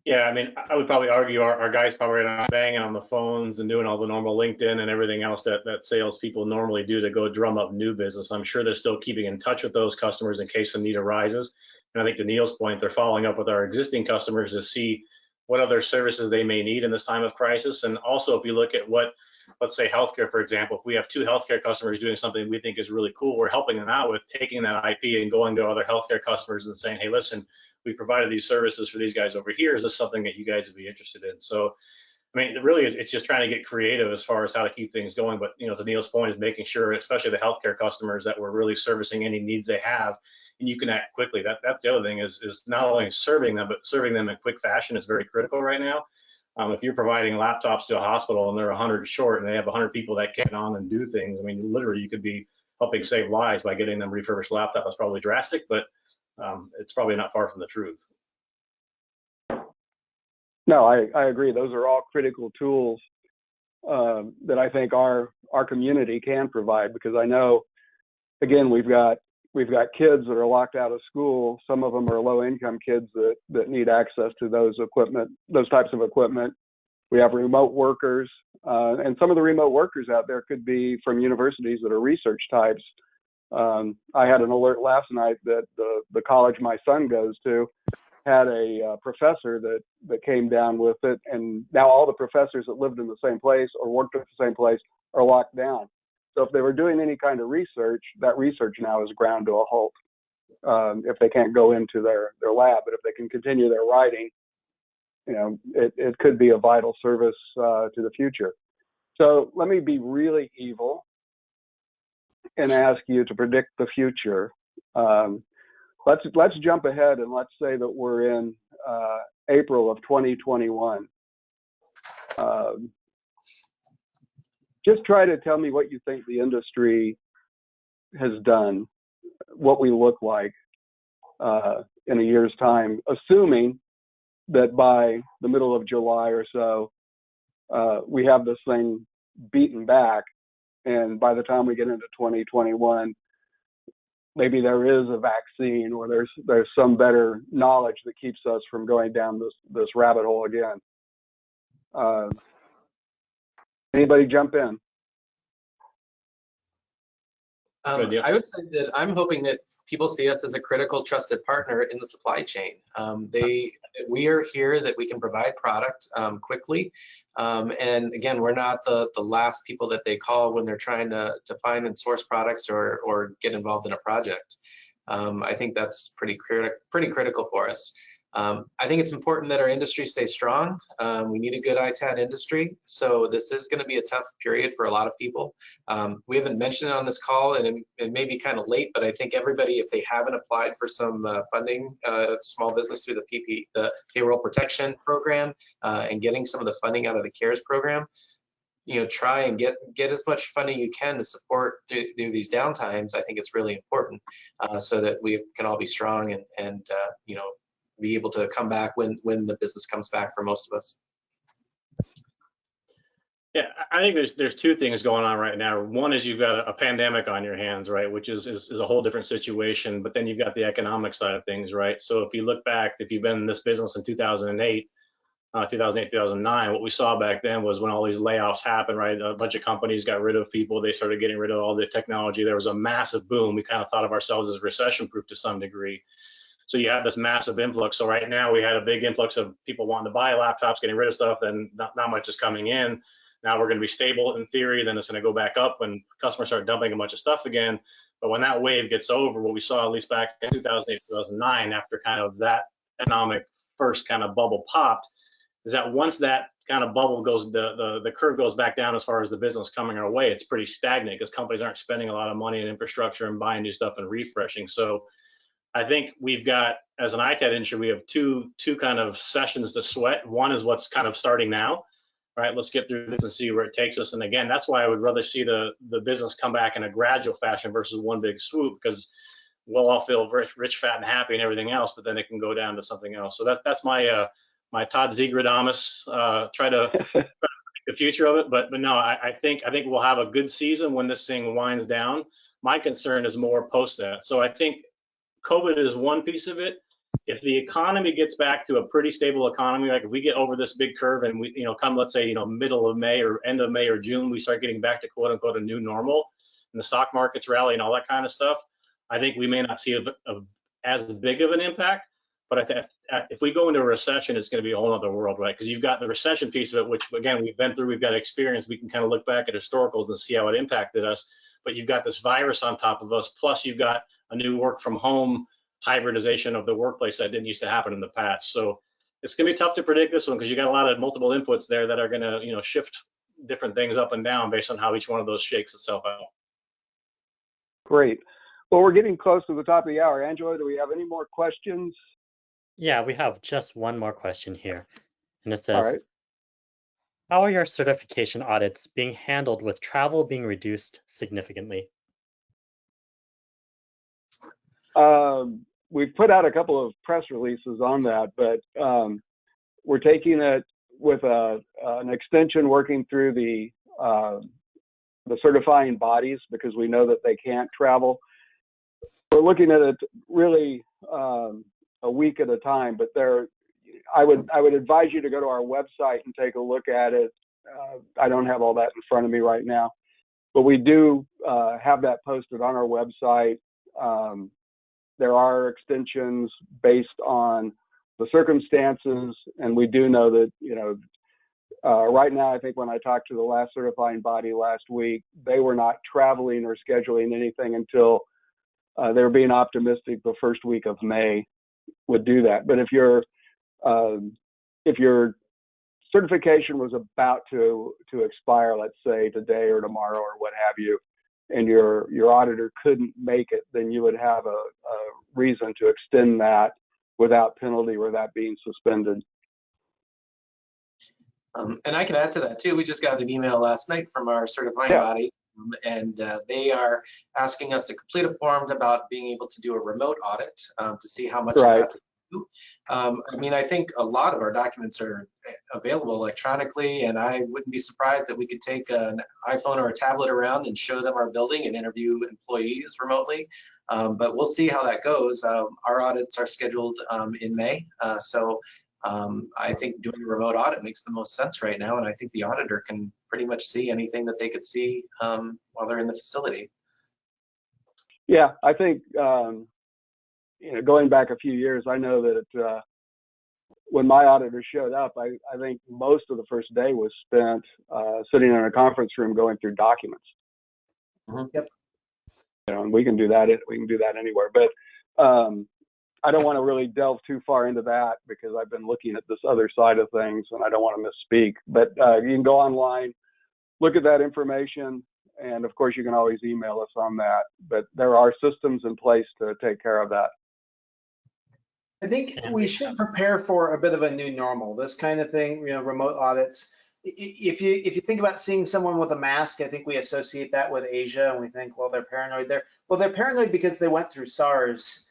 Yeah, I mean, I would probably argue our guys probably are not banging on the phones and doing all the normal LinkedIn and everything else that salespeople normally do to go drum up new business. I'm sure they're still keeping in touch with those customers in case a need arises. And I think to Neal's point, they're following up with our existing customers to see what other services they may need in this time of crisis. And also, if you look at what, let's say healthcare, for example, if we have 2 healthcare customers doing something we think is really cool, we're helping them out with taking that IP and going to other healthcare customers and saying, hey, listen, we provided these services for these guys over here. Is this something that you guys would be interested in? So, I mean, really, it's just trying to get creative as far as how to keep things going. But, to Neal's point, is making sure, especially the healthcare customers, that we're really servicing any needs they have, and you can act quickly. That's the other thing is not only serving them, but serving them in quick fashion is very critical right now. If you're providing laptops to a hospital and they're 100 short and they have 100 people that get on and do things, I mean, literally, you could be helping save lives by getting them refurbished laptops. That's probably drastic, but it's probably not far from the truth. No, I agree. Those are all critical tools that I think our community can provide, because I know, again, we've got we've got kids that are locked out of school. Some of them are low-income kids that need access to those types of equipment. We have remote workers, and some of the remote workers out there could be from universities that are research types. I had an alert last night that the college my son goes to had a professor that came down with it, and now all the professors that lived in the same place or worked at the same place are locked down. So if they were doing any kind of research, that research now is ground to a halt if they can't go into their lab. But if they can continue their writing, it could be a vital service to the future. So let me be really evil and ask you to predict the future. Let's jump ahead and let's say that we're in April of 2021. Just try to tell me what you think the industry has done, what we look like in a year's time, assuming that by the middle of July or so, we have this thing beaten back. And by the time we get into 2021, maybe there is a vaccine or there's some better knowledge that keeps us from going down this rabbit hole again. Anybody jump in? I would say that I'm hoping that people see us as a critical, trusted partner in the supply chain. We are here that we can provide product quickly. And again, we're not the last people that they call when they're trying to find and source products or get involved in a project. I think that's pretty critical for us. I think it's important that our industry stays strong. We need a good ITAD industry. So this is going to be a tough period for a lot of people. We haven't mentioned it on this call, and it may be kind of late, but I think everybody, if they haven't applied for some funding, small business through the payroll protection program and getting some of the funding out of the CARES program, try and get as much funding you can to support through these downtimes. I think it's really important so that we can all be strong and be able to come back when the business comes back for most of us. Yeah, I think there's two things going on right now. One is you've got a pandemic on your hands, right, which is a whole different situation. But then you've got the economic side of things, right? So if you look back, if you've been in this business in 2008, 2009, what we saw back then was when all these layoffs happened, right? A bunch of companies got rid of people. They started getting rid of all the technology. There was a massive boom. We kind of thought of ourselves as recession-proof to some degree. So you have this massive influx. So right now we had a big influx of people wanting to buy laptops, getting rid of stuff, and not much is coming in. Now we're going to be stable in theory, then it's going to go back up when customers start dumping a bunch of stuff again. But when that wave gets over, what we saw at least back in 2008, 2009, after kind of that economic first kind of bubble popped, is that once that kind of bubble goes, the curve goes back down as far as the business coming our way, it's pretty stagnant because companies aren't spending a lot of money in infrastructure and buying new stuff and refreshing. So I think we've got, as an ITAD industry, we have two kind of sessions to sweat. One is what's kind of starting now, right? Let's get through this and see where it takes us. And again, that's why I would rather see the business come back in a gradual fashion versus one big swoop, because we'll all feel rich, fat, and happy and everything else, but then it can go down to something else. So that's my my Todd Zegradamus try to the future of it. But no, I think we'll have a good season when this thing winds down. My concern is more post that. So I think COVID is one piece of it. If the economy gets back to a pretty stable economy, like if we get over this big curve and we, come, let's say, middle of May or end of May or June, we start getting back to quote unquote a new normal and the stock markets rally and all that kind of stuff, I think we may not see as big of an impact. But if we go into a recession, it's going to be a whole other world, right? Because you've got the recession piece of it, which again, we've been through, we've got experience, we can kind of look back at historicals and see how it impacted us. But you've got this virus on top of us, plus you've got a new work from home hybridization of the workplace that didn't used to happen in the past. So it's going to be tough to predict this one because you got a lot of multiple inputs there that are going to, shift different things up and down based on how each one of those shakes itself out. Great. Well, we're getting close to the top of the hour. Angela, do we have any more questions? Yeah, we have just one more question here. And it says, all right. How are your certification audits being handled with travel being reduced significantly? We've put out a couple of press releases on that, but we're taking it with an extension working through the certifying bodies because we know that they can't travel. we're looking at it really a week at a time. But I would advise you to go to our website and take a look at it. I don't have all that in front of me right now, but we do have that posted on our website. There are extensions based on the circumstances, and we do know that, right now, I think when I talked to the last certifying body last week, they were not traveling or scheduling anything until they were being optimistic the first week of May would do that. But if your certification was about to expire, let's say today or tomorrow or what have you, and your auditor couldn't make it, then you would have a reason to extend that without penalty or that being suspended. And I can add to that too. We just got an email last night from our certifying body, and they are asking us to complete a form about being able to do a remote audit to see how much of that to do. I mean, I think a lot of our documents are available electronically, and I wouldn't be surprised that we could take an iPhone or a tablet around and show them our building and interview employees remotely. But we'll see how that goes. Our audits are scheduled in May, so I think doing a remote audit makes the most sense right now, and I think the auditor can pretty much see anything that they could see while they're in the facility. Yeah, I think going back a few years, I know that when my auditor showed up, I think most of the first day was spent sitting in a conference room going through documents. Yep. And we can do that. We can do that anywhere, but I don't want to really delve too far into that because I've been looking at this other side of things and I don't want to misspeak. But you can go online, look at that information, and of course you can always email us on that. But there are systems in place to take care of that. I think we should prepare for a bit of a new normal, this kind of thing, remote audits. If you think about seeing someone with a mask, I think we associate that with Asia and we think, well, they're paranoid. They're paranoid because they went through SARS.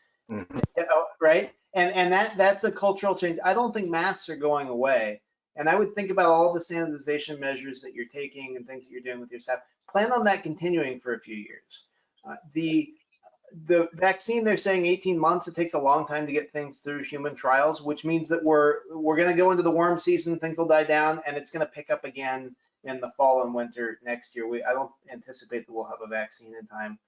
Right? And that's a cultural change. I don't think masks are going away. And I would think about all the sanitization measures that you're taking and things that you're doing with your staff. Plan on that continuing for a few years. The vaccine, they're saying 18 months. It takes a long time to get things through human trials, which means that we're going to go into the warm season. Things will die down, and it's going to pick up again in the fall and winter next year. I don't anticipate that we'll have a vaccine in time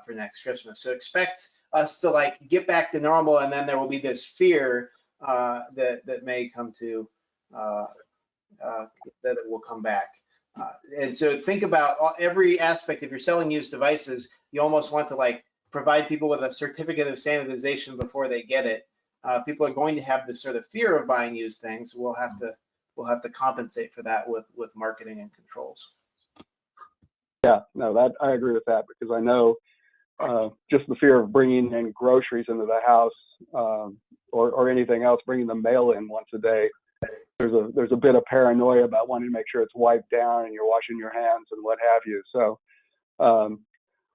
for next Christmas. So expect us to get back to normal, and then there will be this fear that may come to that it will come back. And so think about every aspect. If you're selling used devices, you almost want to provide people with a certificate of sanitization before they get it. People are going to have this sort of fear of buying used things. We'll have to compensate for that with marketing and controls. Yeah, no, that I agree with that because I know just the fear of bringing in groceries into the house or anything else, bringing the mail in once a day. There's a bit of paranoia about wanting to make sure it's wiped down and you're washing your hands and what have you. So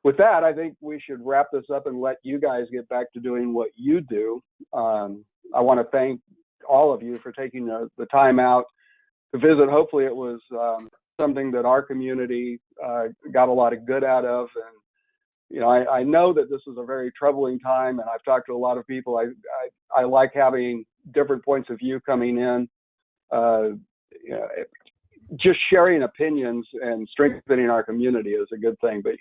with that, I think we should wrap this up and let you guys get back to doing what you do. I want to thank all of you for taking the time out to visit. Hopefully it was something that our community got a lot of good out of. And I know that this is a very troubling time, and I've talked to a lot of people. I like having different points of view coming in. Just sharing opinions and strengthening our community is a good thing. But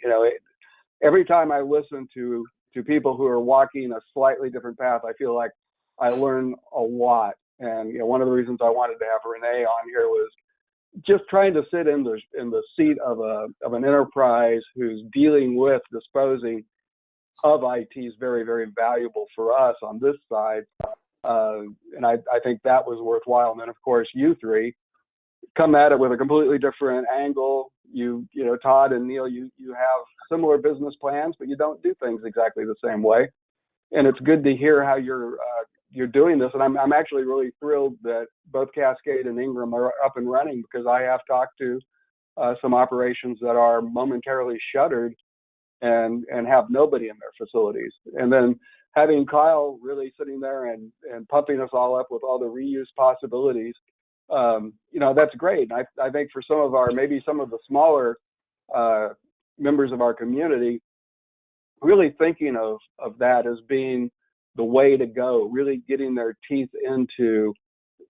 every time I listen to people who are walking a slightly different path, I feel like I learn a lot. And one of the reasons I wanted to have Renee on here was just trying to sit in the seat of an enterprise who's dealing with disposing of IT is very, very valuable for us on this side. And I think that was worthwhile. And then, of course, you three come at it with a completely different angle. Todd and Neal, you have similar business plans, but you don't do things exactly the same way. And it's good to hear how you're doing this. And I'm actually really thrilled that both Cascade and Ingram are up and running, because I have talked to some operations that are momentarily shuttered and have nobody in their facilities. And then having Kyle really sitting there and pumping us all up with all the reuse possibilities, that's great. And I think for some of the smaller members of our community, really thinking of that as being the way to go. Really getting their teeth into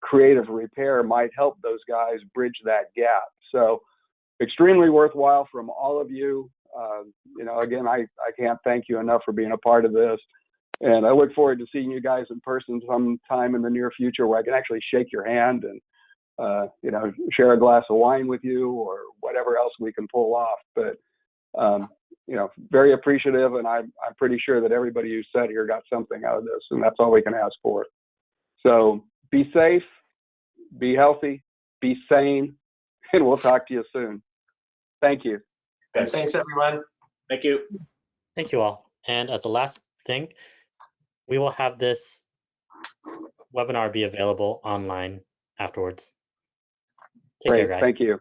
creative repair might help those guys bridge that gap. So extremely worthwhile from all of you. Again, I can't thank you enough for being a part of this. And I look forward to seeing you guys in person sometime in the near future where I can actually shake your hand and, share a glass of wine with you or whatever else we can pull off. But, very appreciative. And I'm pretty sure that everybody who sat here got something out of this, and that's all we can ask for. So be safe, be healthy, be sane, and we'll talk to you soon. Thank you. Thanks, everyone. Thank you. Thank you all. And as the last thing, we will have this webinar be available online afterwards. Take care, guys. Thank you.